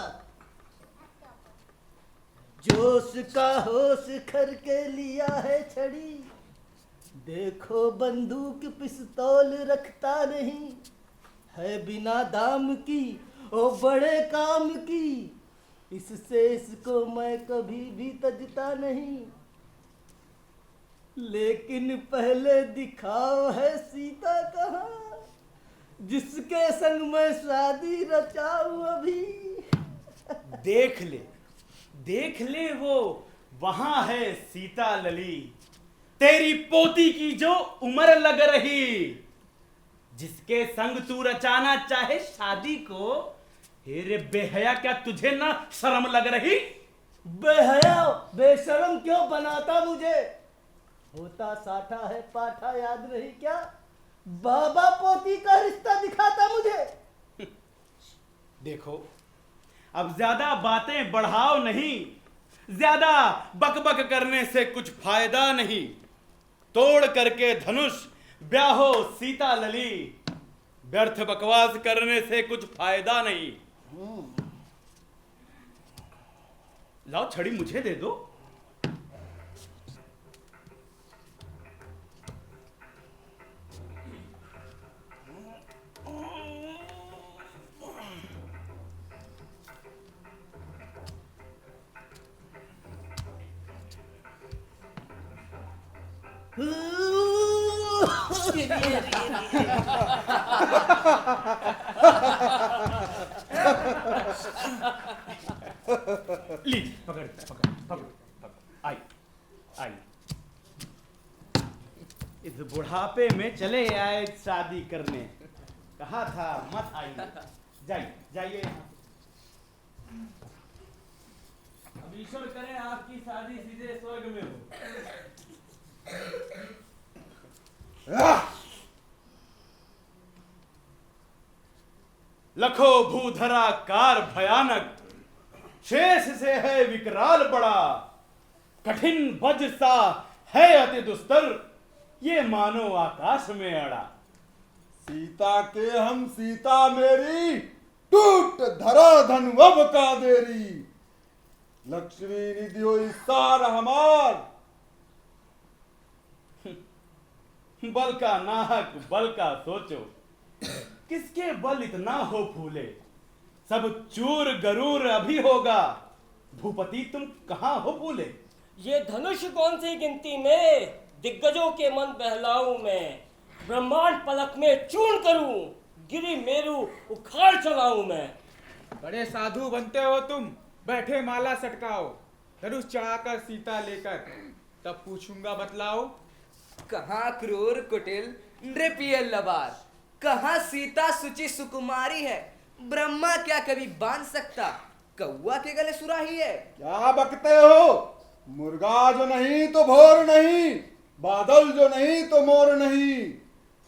S9: जोश का होश करके लिया है छड़ी, देखो बंदूक पिस्तौल रखता नहीं, है बिना दाम की ओ बड़े काम की, इससे इसको मैं कभी भी तजता नहीं। लेकिन पहले दिखाओ है सीता कहाँ, जिसके संग मैं शादी रचाऊं अभी।
S14: देख ले वो वहां है सीता लली, तेरी पोती की जो उम्र लग रही, जिसके संग तू रचाना चाहे शादी को। हेरे बेहया, क्या तुझे ना शर्म लग रही?
S9: बेहया बेशरम क्यों बनाता मुझे, होता साठा है पाठा याद नहीं क्या, बाबा पोती का रिश्ता दिखाता मुझे।
S14: देखो अब ज्यादा बातें बढ़ाओ नहीं, ज्यादा बकबक करने से कुछ फायदा नहीं। तोड़ करके धनुष ब्याहो सीता लली, व्यर्थ बकवास करने से कुछ फायदा नहीं। लाओ छड़ी मुझे दे दो। लीजिए पकड़ पकड़ पकड़ पकड़ आई आई। इस बुढ़ापे में चले आए शादी करने, कहा था मत आइए। जाइए जाइए। अब ईश्वर करे आपकी शादी सीधे स्वर्ग में हो। लखो भूधरा कार भयानक, शेष से है विकराल बड़ा, कठिन बज सा है अति दुस्तर, ये मानो आकाश में अड़ा।
S17: सीता के हम सीता मेरी, टूट धरा धन अब का देरी, लक्ष्मी निधि हो सार हमार।
S14: बल का नाहक बल का सोचो, किसके बल इतना हो फूले, सब चूर गरूर अभी होगा, भूपति तुम कहाँ हो भूले।
S20: ये धनुष कौन सी गिनती में, दिग्गजों के मन बहलाऊं मैं, ब्रह्मांड पलक में चूर्ण करूं, गिरी मेरू उखाड़ चलाऊं मैं।
S9: बड़े साधु बनते हो तुम, बैठे माला सटकाओ, धनुष चढ़ाकर सीता लेकर, तब पूछूंगा बतलाओ।
S10: कहाँ क्रूर कुटिल नृपीय लबार, कहाँ सीता सुचि सुकुमारी है, ब्रह्मा क्या कभी बांध सकता, कौआ के गले सुराही है।
S17: क्या बकते हो, मुर्गा जो नहीं तो भोर नहीं, बादल जो नहीं तो मोर नहीं,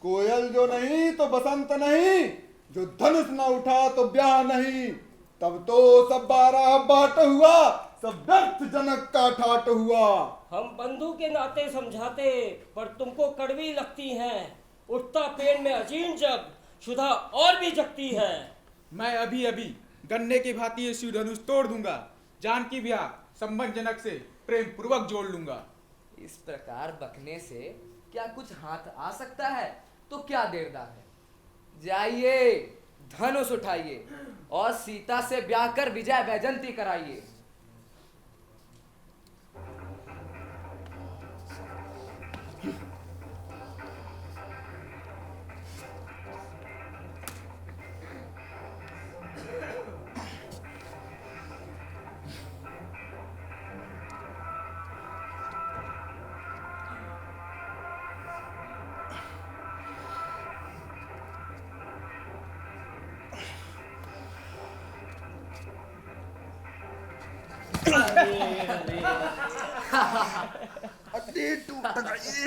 S17: कोयल जो नहीं तो बसंत नहीं, जो धनुष न उठा तो ब्याह नहीं, तब तो सब 12 बाट हुआ, सब व्यर्थ जनक का ठाट हुआ।
S20: हम बंधु के नाते समझाते, पर तुमको कड़वी लगती हैं, उठता पेड़ में अजीम जग, सुधा और भी जगती है।
S9: मैं अभी अभी गन्ने की भांति ये शिव धनुष तोड़ दूंगा, जानकी ब्याह संबंध जनक से प्रेम पूर्वक जोड़ लूंगा।
S10: इस प्रकार बकने से क्या कुछ हाथ आ सकता है, तो क्या देरदार है। जाइए धनुष उठाइए और सीता से ब्याह कर विजय वैजंती कराइए।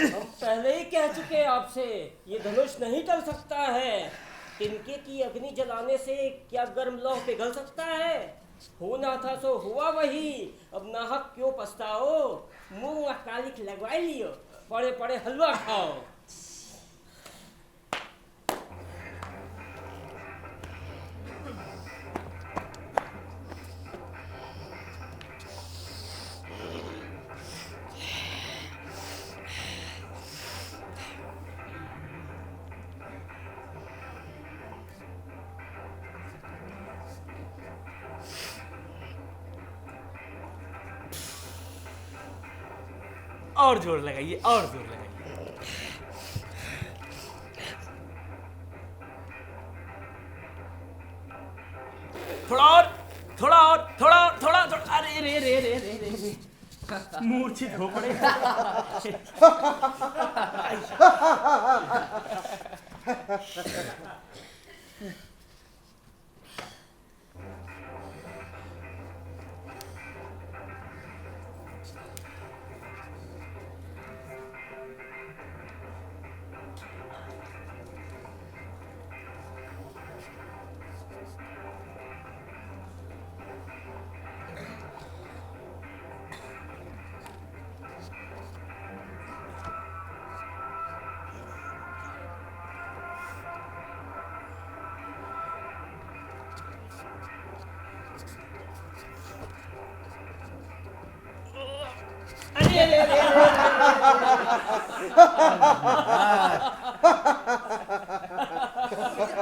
S20: हम पहले ही कह चुके आपसे, ये धनुष नहीं टल सकता है। तिनके की अग्नि जलाने से क्या गर्म लौह पिघल सकता है। होना था सो हुआ वही, अब नाहक क्यों पछताओ, मुंह कालिक लगवा लियो, पड़े पड़े हलवा खाओ।
S14: और जोर लगाइए, और जोर लगाइए। थोड़ा और, थोड़ा और, थोड़ा थोड़ा थोड़ा। अरे रे रे रे रे रे, मूर्छित हो पड़े।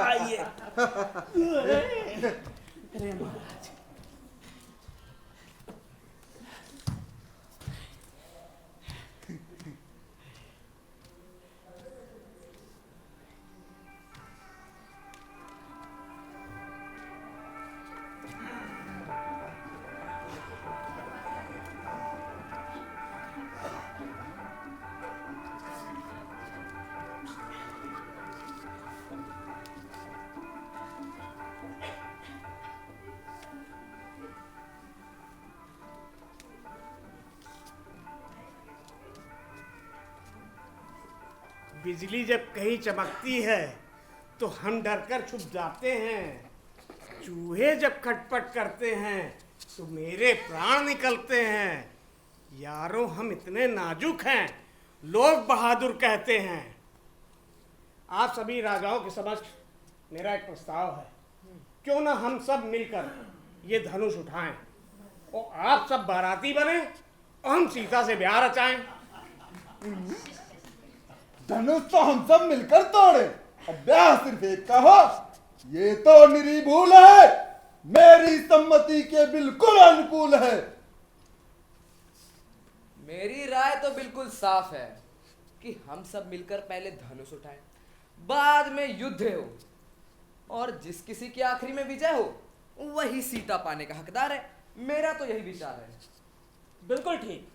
S14: आइए। अरे महाराज,
S6: बिजली जब कहीं चमकती है तो हम डरकर छुप जाते हैं। चूहे जब खटपट करते हैं तो मेरे प्राण निकलते हैं। यारों, हम इतने नाजुक हैं, लोग बहादुर कहते हैं। आप सभी राजाओं के समक्ष मेरा एक प्रस्ताव है। क्यों ना हम सब मिलकर ये धनुष उठाएं और आप सब बाराती बने और हम सीता से ब्याह रचाएं।
S17: धनुष तो हम सब मिलकर तोड़े, अब ब्याह सिर्फ एक का हो, ये तो निरी भूल है। मेरी सम्मति के बिल्कुल अनुकूल है।
S10: मेरी राय तो बिल्कुल साफ है कि हम सब मिलकर पहले धनुष उठाएं, बाद में युद्ध हो, और जिस किसी की आखिरी में विजय हो वही सीता पाने का हकदार है। मेरा तो यही विचार है।
S20: बिल्कुल ठीक।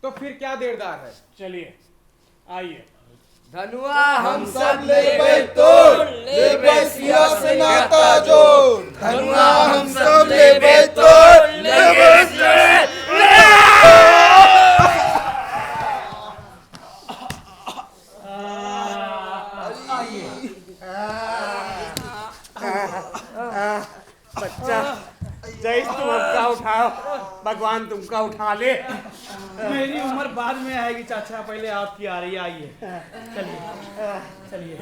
S6: तो फिर क्या देरदार है, चलिए आइए।
S10: धनुआ हम सब
S17: लेबे तोड़, लेबे सिंहासन नाता जोड़। धनुआ हम सब लेबे तोड़, लेबे
S6: बच्चा, जय तुम अपना उठाओ, भगवान तुमका उठा ले।
S14: मेरी उम्र बाद में आएगी चाचा, पहले आपकी आ रही है। आइए, चलिए चलिए।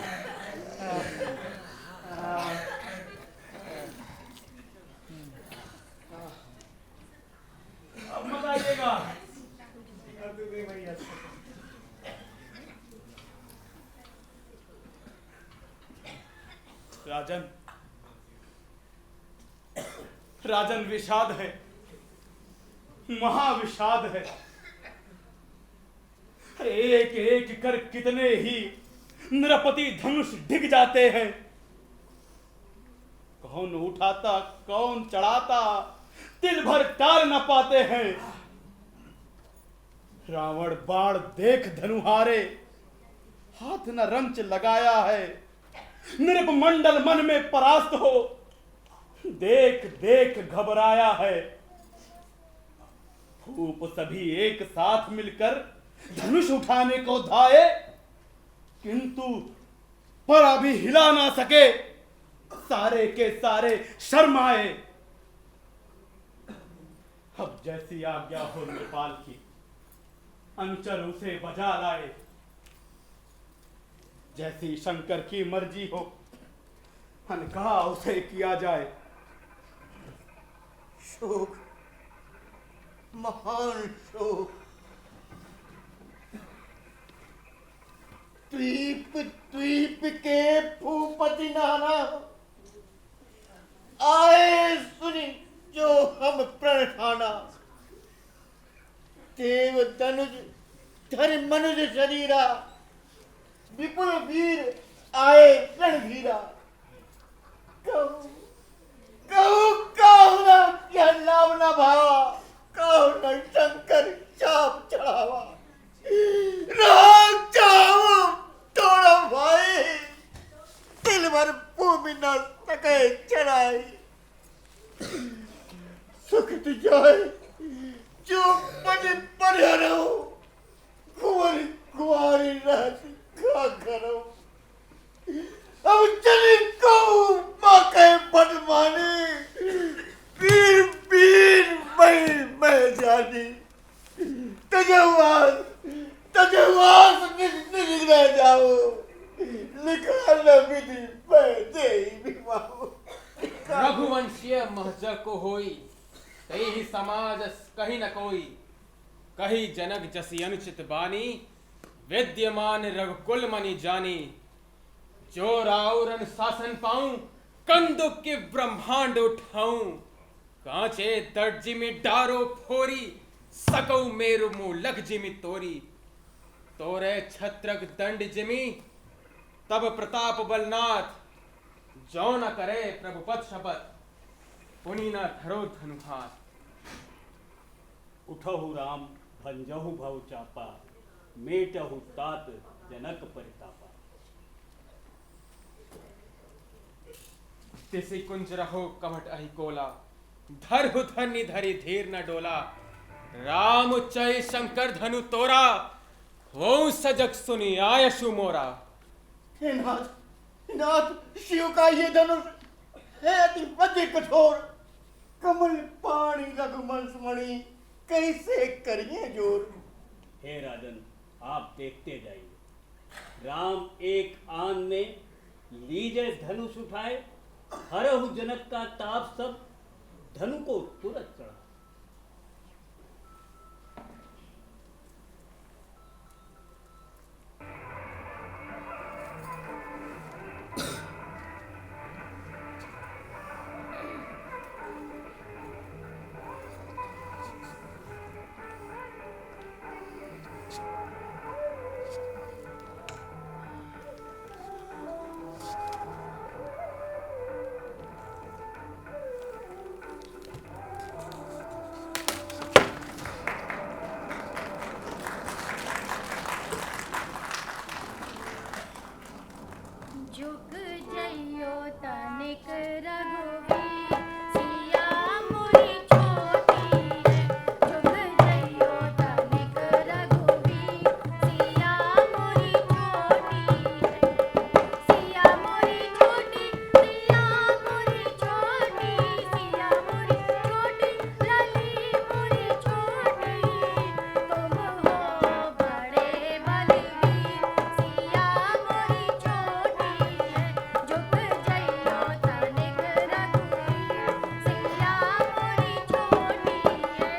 S14: अब मत आइएगा। राजन, राजन विषाद है, महाविषाद है। एक एक कर कितने ही नृपति धनुष डिग जाते हैं। कौन उठाता, कौन चढ़ाता, तिल भर टाल न पाते हैं। रावण बाण देख धनुहारे, हाथ न रंच लगाया है। नृपमंडल मन में परास्त हो, देख देख घबराया है। भूप सभी एक साथ मिलकर धनुष उठाने को धाए, किंतु पड़ा भी हिला ना सके। सारे के सारे शर्माए। अब जैसी आज्ञा हो नेपाल की, अंचल उसे बजा लाए। जैसी शंकर की मर्जी हो, अनकहा उसे किया जाए।
S4: शोक, महान शोक। द्वीप द्वीप के भूपति नाना आए, सुनी जो हम प्रण ठाना। देव धनुज धर मनुज शरीरा, विपुल वीर आए रणधीरा। कहू न यह नाम न भावा, कहू न शंकर चाप चढ़ावा। राग चाहो तोड़ा भाई, दिल भर भूमि न सके चढ़ाई। सुख जाए जो बने पढ़े रहो, कुंवर कुंवारी रहती क्या करो। अब चली कहूँ माँ कहे बदमानी, पीर पीर मैं जानी। तजवास तजवास निकल जाओ, निकाल विधि मैं दे विवाह।
S21: रघुवंशीय महजर को होई, तई ही समाज कहीं न कोई। कही जनक जसी अनुचित बानी, विद्यमान रघुकुल मनि जानी। जो राउर अनुशासन पाऊं, कंदुक के ब्रह्मांड उठाऊं। कांचे दर्जी में डारो फोरी, सकौ मेरु मुंह लग जिमि तोरी। तोरे छत्रक दंड जिमि, तब प्रताप बलनाथ। जो न करे प्रभुपत शपथ, पुनि न धरो धनुहाथ।
S7: उठहु राम भंजहु भव चापा, मेटहु तात जनक परितापा।
S21: तिसि कुंज रहो कमट अहि कोला, धरहु धन्य धरि धीर न डोला। राम उच्चय शंकर धनु तोरा, हो सजग सुनि आयशु मोरा।
S4: हे नाथ, शिव का ये धनुष है अति अति कठोर, कमल पाणी रघुवंश मणि कैसे करिए जोर।
S7: हे राजन, आप देखते जाइए, राम एक आन में लीजे धनुष उठाए, हरहु जनक का ताप सब धनु को तुरंत चढ़ा।
S19: झुक जइयो तनिक रघुवीर, सिया मोरी छोटी है। झुक जइयो तनिक रघुवीर, सिया मोरी छोटी है। सिया मोरी छोटी, सिया मोरी छोटी, सिया मोरी छोटी, लली मोरी छोटी। तुम हो बड़े बलवीर, सिया मोरी छोटी है। झुक जइयो तनिक रघुवीर, सिया मोरी छोटी है।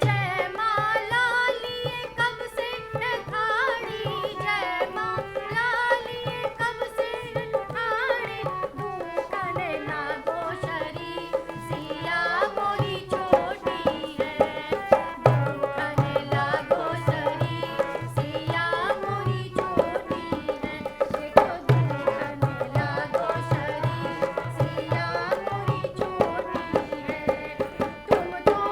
S19: जय माला लिए कब से ठाड़ी, जय माला लिए कब से ठाड़ी। भूखन लागो शरीर, सिया मोरी छोटी है। भूखन लागो शरीर, सिया मोरी छोटी है। देखो भूखन लागो शरीर, सिया मोरी छोटी है। तुम तो हो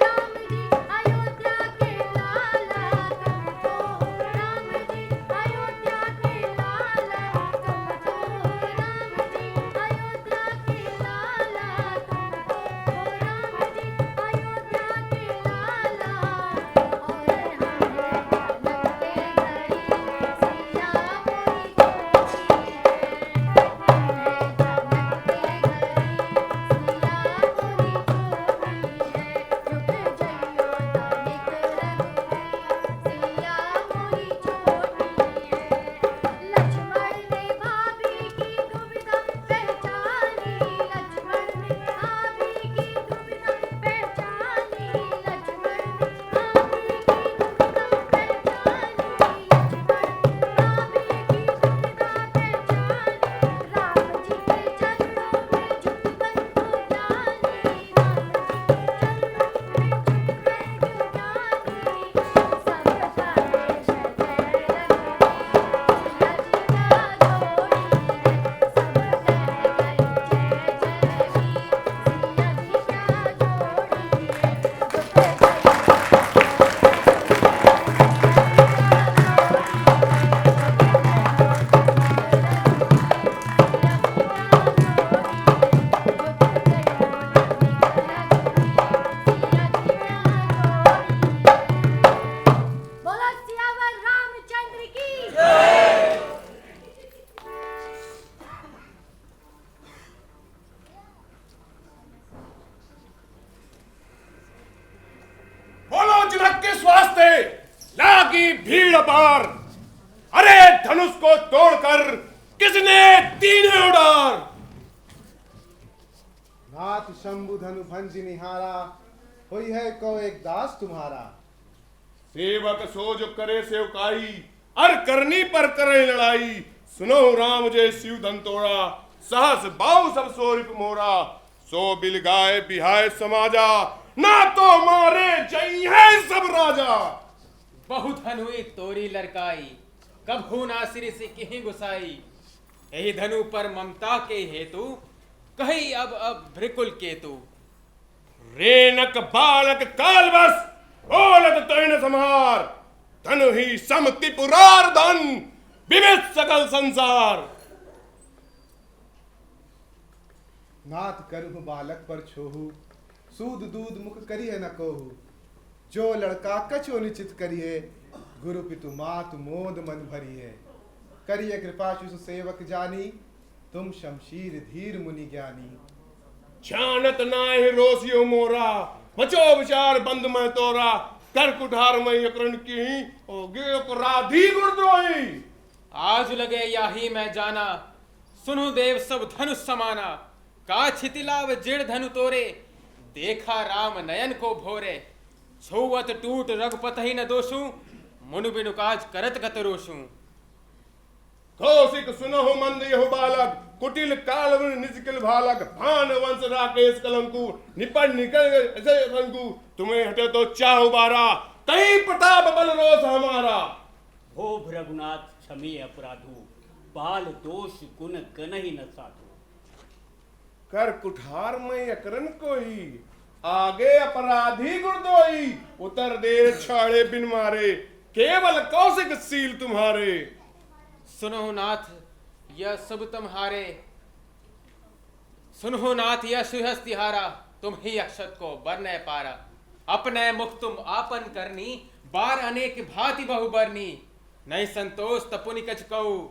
S19: राम जी अयोध्या के लाला, तुम तो हो राम जी अयोध्या के लाला। तुम तो हो राम जी अयोध्या के लाला, तुम तो हो राम जी अयोध्या के लाला। और हमें जनक के घरी, सिया मोरी छोटी है। हमें जनक के घरी, सिया मोरी छोटी है। झुक जइयो तनिक रघुवीर, सिया मोरी छोटी है। लक्ष्मण ने भाभी की दुविधा पहचानी, लक्ष्मण ने भाभी की दुविधा पहचानी। लक्ष्मण ने भाभी की दुविधा पहचानी, लक्ष्मण ने भाभी की दुविधा पहचानी। राम जी के चरणों में झुककर हो जानी, राम जी के चरणों में झुककर हो जानी। सब गाए जय जय रघुवीर, सिया जी का जोड़ी है। सब गाए जय जय वीर, सिया जी का जोड़ी है। बोलो सियावर रामचंद्र की जय।
S6: बोलो जनक के स्वास्थ्य, लागी भीड़ पार। अरे धनुष को तोड़कर किसने तीने उडार।
S13: नाथ शंभु धनु भंज निहारा, होई है को एक दास तुम्हारा।
S6: सेवक सो जो करे सेवकाई, अर करनी पर करे लड़ाई। सुनो राम जय शिव धन तोड़ा, सहस बाहु सब सोरिप मोरा। सो बिल गाय बिहाय समाजा, ना तो मारे जई है सब राजा।
S21: बहुत धनुई तोरी लड़काई, कभू ना सिर से कहीं गुसाई। यही धनु पर ममता के हेतु, कही अब भ्रिकुल केतु।
S6: रेनक बालक काल बस, बोलत तैन समार, धन ही समति पुरार धन, विविध सकल संसार।
S13: नाथ करहु बालक पर छोहु, सूद दूध मुख करिए न कोहु। जो लड़का कछो निश्चित करिए, गुरु पितु मातु मोद मन भरिए। करिए कृपा शिशु सेवक जानी, तुम शमशीर धीर मुनि ज्ञानी।
S6: जानत नाहि रोसियो मोरा, बचो विचार बंद में तोरा। कर कुठार में यकरन की, ओगे अपराधी गुरद्रोही।
S21: आज लगे याही मैं जाना, सुनु देव सब धनुष समाना। का छितिलाव जिड़ धनु तोरे, देखा राम नयन को भोरे। छुवत टूट रघुपत ही न दोषू, मुनु बिनु काज करत कत रोषू।
S6: कौशिक सुनहु मंद यहु बालक, कुटिल काल निजकिल भालक। भान वंश राकेश कलंकु, निपट निकल ऐसे रंगु। तुम्हें हटे तो चाहु बारा, कहीं प्रताप बल रोष हमारा।
S7: हो रघुनाथ क्षमी अपराधु, बाल दोष गुण गनहि न साधु।
S6: कर कुठार में यकरन कोई, आगे अपराधी गुरदोई। उतर दे छाड़े बिन मारे, केवल कौशिक सील तुम्हारे।
S21: सुनो नाथ यह सब तुम्हारे, सुनो नाथ यह सुहस तिहारा। तुम ही अक्षत को बरने पारा, अपने मुख तुम आपन करनी। बार अनेक भांति बहु बरनी, नहीं संतोष तपुनि कछ कहु।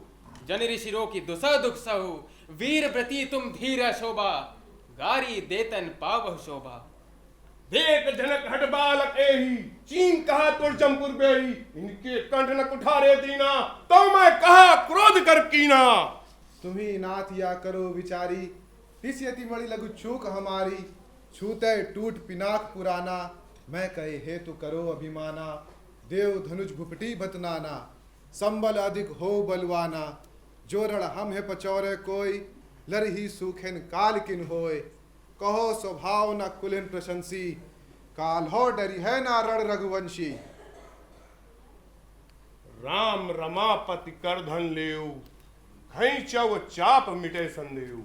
S21: जन ऋषिरो की दुसह दुख सहु, वीर प्रति तुम धीर शोभा। गारी देतन पावह शोभा।
S6: देख जनक हट बालक एही, चीन कहा तुर चंपुर बेही। इनके कंठ न कुठारे दीना, तो मैं कहा क्रोध कर कीना।
S13: तुम्ही नाथ या करो विचारी, तिस यति बड़ी लघु चूक हमारी। छूते टूट पिनाक पुराना, मैं कहे हेतु करो अभिमाना। देव धनुष भुपटी बतनाना, संबल अधिक हो बलवाना। जो रण हम है पचौरे कोई, लरही सूखेन काल किन होय। कहो स्वभाव न कुलिन प्रशंसी, काल हो डरी है ना रण रघुवंशी।
S6: राम रमापति कर धन लेऊ, खई चव चाप मिटे संदेऊ।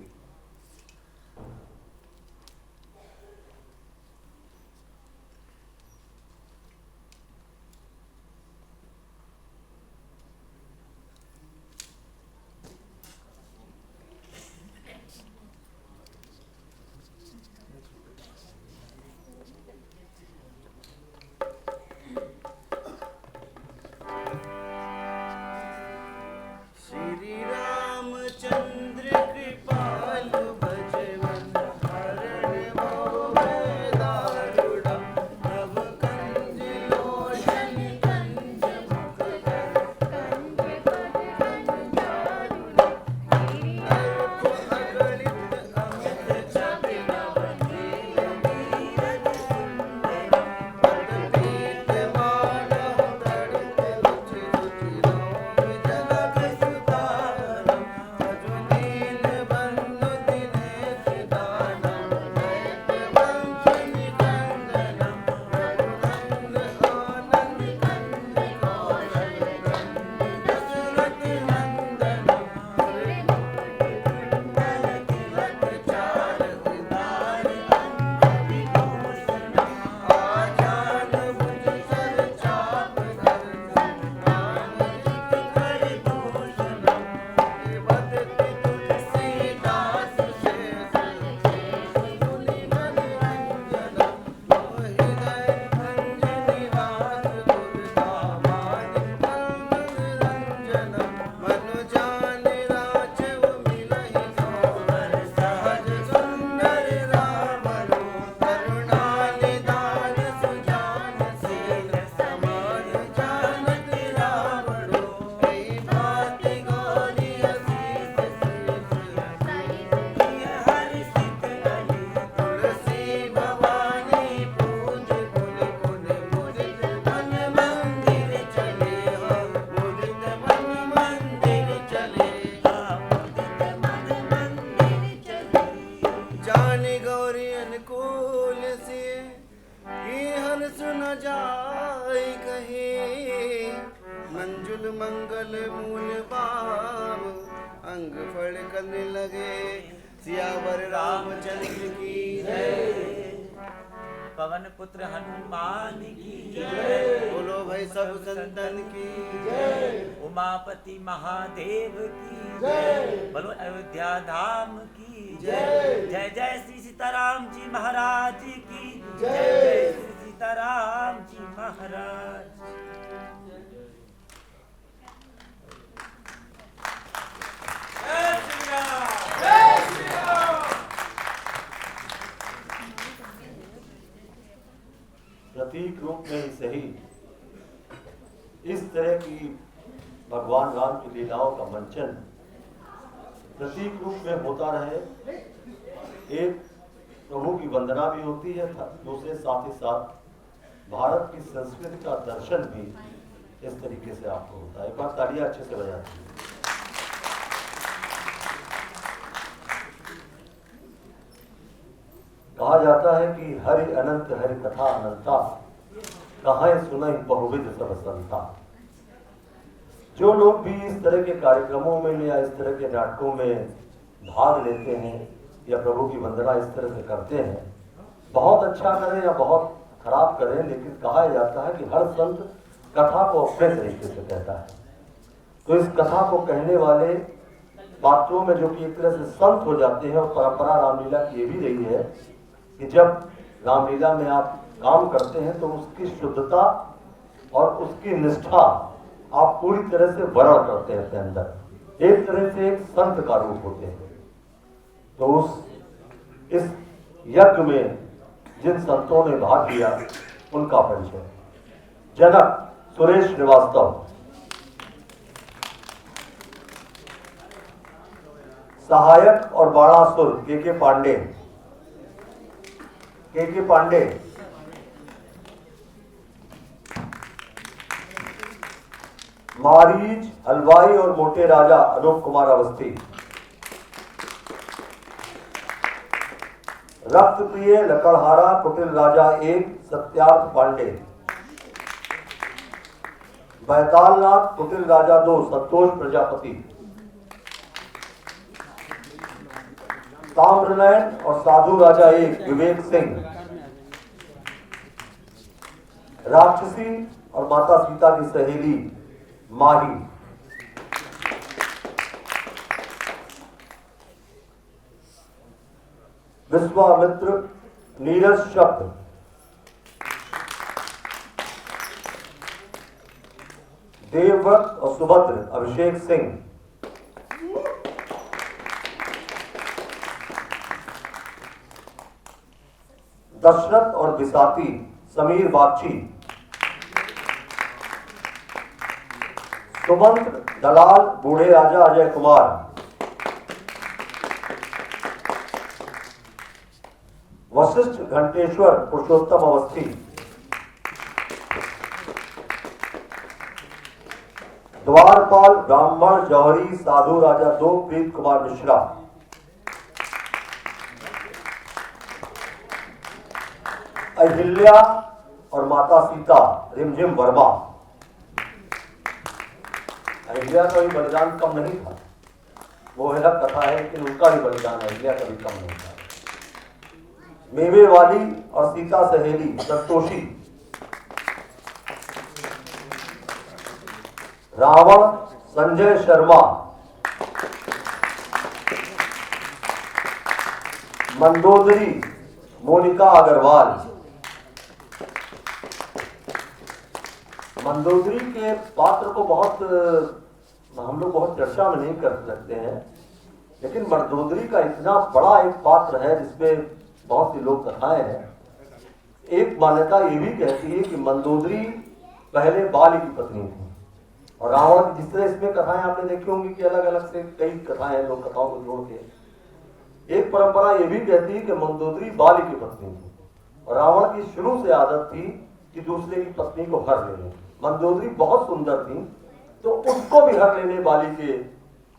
S2: मंगल मूल पाव अंग फड़कने लगे सियावर रामचंद्र की जय।
S15: पवन पुत्र हनुमान की
S2: बोलो भाई सब संतन की जय।
S15: उमापति महादेव की बोलो अयोध्या धाम की
S2: जय।
S15: जय जय श्री सीताराम जी महाराज की जय श्री सीताराम जी महाराज। जय श्री राम जय श्री राम।
S1: प्रतीक रूप में ही सही इस तरह की भगवान राम की लीलाओं का मंचन प्रतीक रूप में होता रहे। एक प्रभु की वंदना भी होती है, दूसरे साथ ही साथ भारत की संस्कृति का दर्शन भी इस तरीके से आपको होता है। एक बार तालियां अच्छे से बजाती है। कहा जाता है कि हरि अनंत हरि कथा अनंता कहाँ सुनहि बहुविध सब संता। जो लोग भी इस तरह के कार्यक्रमों में या इस तरह के नाटकों में भाग लेते हैं या प्रभु की वंदना इस तरह से करते हैं, बहुत अच्छा करें या बहुत खराब करें, लेकिन कहा जाता है कि हर संत कथा को अपने तरीके से कहता है। तो इस कथा को कहने वाले पात्रों में जो कि एक तरह से संत हो जाते हैं, और परंपरा रामलीला की ये भी रही है कि जब रामलीला में आप काम करते हैं तो उसकी शुद्धता और उसकी निष्ठा आप पूरी तरह से वर्ण करते हैं अपने अंदर, एक तरह से एक संत का रूप होते हैं। तो इस यज्ञ में जिन संतों ने भाग लिया उनका परिचय। जनक सुरेश श्रीवास्तव, सहायक और बाणासुर के पांडे, के पांडे, मारीच हलवाई और मोटे राजा अनूप कुमार अवस्थी, रक्त प्रिय लकड़हारा कुटिल राजा 1 सत्यार्थ पांडे, बैतालनाथ कुटिल राजा 2 संतोष प्रजापति, ताम्रनयन और साधु राजा 1 विवेक सिंह, राक्षसी और माता सीता की सहेली माही, विश्वामित्र नीरज शब्द, देवव्रत और सुभद्र अभिषेक सिंह, दशरथ और बिसाती समीर बागची, सुमंत दलाल बूढ़े राजा अजय कुमार, वशिष्ठ घंटेश्वर पुरुषोत्तम अवस्थी, द्वारपाल ब्राह्मण जौहरी साधु राजा 2 प्रीत कुमार मिश्रा, अहिल्या और माता सीता रिमझिम वर्मा। अहिल्या का भी बलिदान कम नहीं था, वो अलग कथा है, लेकिन उनका भी बलिदान अहिल्या का भी कम नहीं था। मेवे वाली और सीता सहेली संतोषी, रावण संजय शर्मा, मंदोदरी मोनिका अग्रवाल। मंदोदरी के पात्र को हम लोग बहुत चर्चा में नहीं कर सकते हैं, लेकिन मंदोदरी का इतना बड़ा एक पात्र है जिसमें बहुत सी लोक कथाएं हैं। एक मान्यता ये भी कहती है कि मंदोदरी पहले बाली की पत्नी थी, और रावण जिस तरह इसमें कथाएं आपने देखी होंगी कि अलग अलग से कई कथाएं हैं लोक कथाओं को जोड़ के। एक परंपरा ये भी कहती है कि मंदोदरी बाली की पत्नी थी, और रावण की शुरू से आदत थी कि दूसरे की पत्नी को हर लेने। मंदोदरी बहुत सुंदर थी, तो उसको भी हर लेने बाली के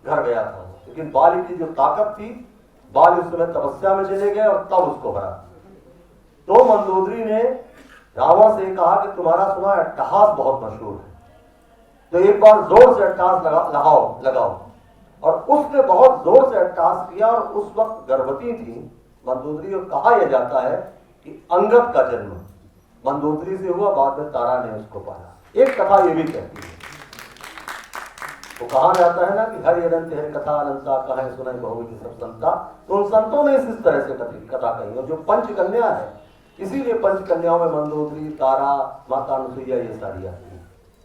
S1: घर गया था, लेकिन बाली की जो ताकत थी, बाली उस समय तपस्या में चले गए और तब उसको हरा। तो मंदोदरी ने रावण से कहा कि तुम्हारा सुना अट्टहास बहुत मशहूर है, तो एक बार जोर से अट्टहास लगाओ। और उसने बहुत जोर से अट्टहास किया, और उस वक्त गर्भवती थी मंदोदरी, और कहा यह जाता है कि अंगद का जन्म मंदोदरी से हुआ, बाद में तारा ने उसको पाला। एक कथा ये भी कहती है, वो कहा जाता है ना कि हरि अनंत हरि कथा अनंता कहे सुनाई बहुविधि सब संता। तो उन संतों ने इस तरह से कथा कही। और जो पंच कन्या है, इसीलिए पंच कन्याओं में मंदोदरी, तारा, माता अनुसुईया ये सारी आती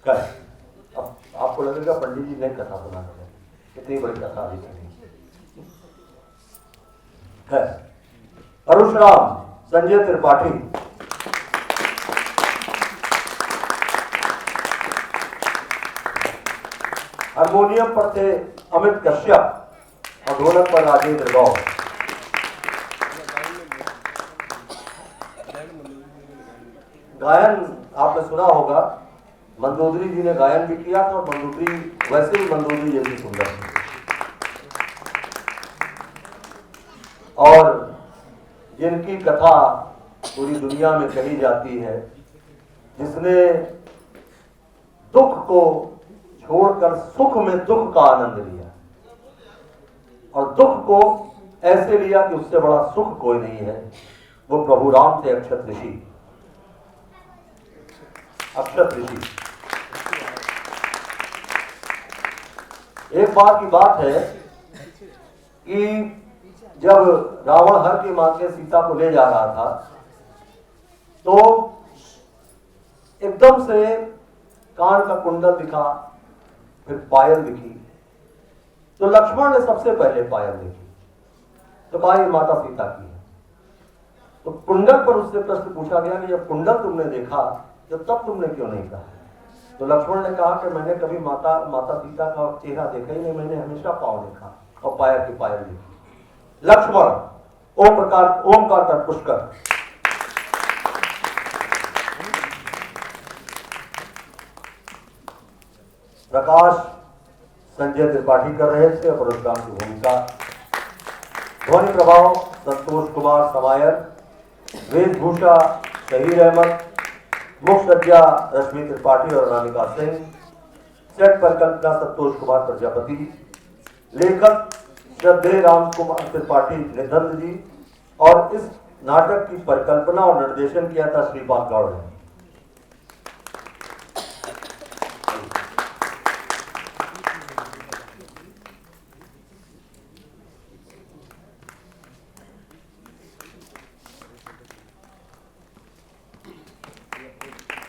S1: है। अब आपको लगेगा पंडित जी ने कथा सुना है, कितनी बड़ी कथा अभी है। परशुराम संजय त्रिपाठी, हारमोनियम पर थे अमित कश्यप और ढोलक पर राजेंद्र गौर। गायन आपने सुना होगा, मंदोदरी जी ने गायन भी किया था और मंदोदरी वैसे ही मंदोदरी जैसी सुंदर थी। और जिनकी कथा पूरी दुनिया में कही जाती है, जिसने दुख को छोड़कर सुख में दुख का आनंद लिया और दुख को ऐसे लिया कि उससे बड़ा सुख कोई नहीं है, वो प्रभु राम थे, अक्षत ऋषि। अक्षत ऋषि। एक बार की बात है कि जब रावण हर के मांगे सीता को ले जा रहा था, तो एकदम से कान का कुंडल दिखा, फिर पायल दिखी। तो लक्ष्मण ने सबसे पहले पायल देखी, तो कहा ये माता सीता की है। तो कुंडल पर उससे प्रश्न पूछा गया कि जब कुंडल तुमने देखा तो तब तुमने क्यों नहीं कहा? तो लक्ष्मण ने कहा कि मैंने कभी माता सीता का चेहरा देखा ही नहीं, मैंने हमेशा पाँव देखा और पायल की पायल देखी। लक्ष्मण ओमकार का पुष्कर। प्रकाश संजय त्रिपाठी कर रहे थे, परशुराम की भूमिका। ध्वनि प्रभाव संतोष कुमार समायर, वेशभूषा शहीर अहमद, मुख्य सज्जा रश्मि त्रिपाठी और अनामिका सिंह, सेट पर कल्पना संतोष कुमार प्रजापति, लेखक श्रद्धेय राम कुमार त्रिपाठी निधन जी, और इस नाटक की परिकल्पना और निर्देशन किया था श्रीपाल गौड़ ने।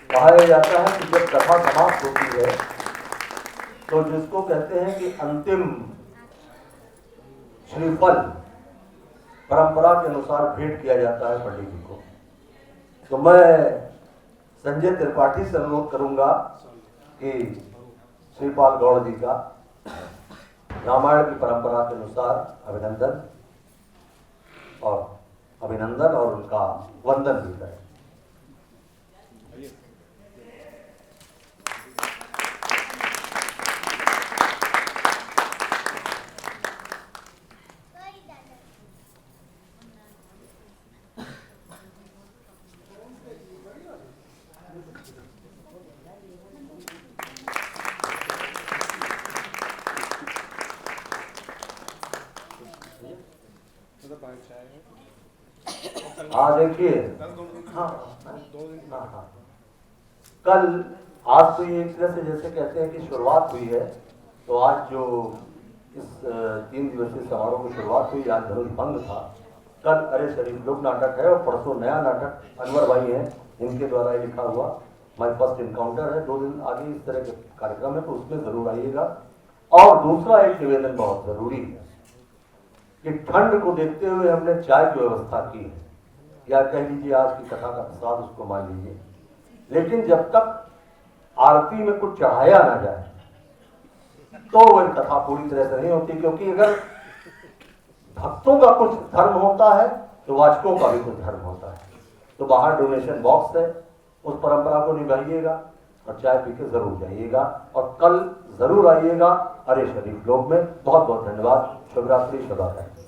S1: कहा जाता है कि जब कथा समाप्त होती है तो जिसको कहते हैं कि अंतिम श्रीफल परंपरा के अनुसार भेंट किया जाता है पंडित जी को। तो मैं संजय त्रिपाठी से अनुरोध करूंगा कि श्रीपाल गौड़ जी का रामायण की परंपरा के अनुसार अभिनंदन और उनका वंदन भी करें। हाँ देखिए, हाँ कल आज तो ये एक तरह से जैसे कहते हैं कि शुरुआत हुई है, तो आज जो इस 3 दिवसीय समारोह की शुरुआत हुई, आज धनुष भंग था। कल अरे शरीफ लोक नाटक है और परसों नया नाटक अनवर भाई हैं, इनके द्वारा ये लिखा हुआ माई फर्स्ट इनकाउंटर है। 2 दिन आगे इस तरह के कार्यक्रम है, तो उसमें जरूर आइएगा। और दूसरा एक निवेदन बहुत जरूरी है कि ठंड को देखते हुए हमने चाय की व्यवस्था की है, या कह लीजिए आज की कथा का प्रसाद उसको मान लीजिए, लेकिन जब तक आरती में कुछ चढ़ाया ना जाए तो वह कथा पूरी तरह से नहीं होती। क्योंकि अगर भक्तों का कुछ धर्म होता है तो वाचकों का भी कुछ धर्म होता है। तो बाहर डोनेशन बॉक्स है, उस परंपरा को निभाइएगा और चाय पी के जरूर जाइएगा, और कल जरूर आइएगा अरे शरीफ लोक में। बहुत बहुत धन्यवाद। शुभ रात्रि, शुभ रात्रि।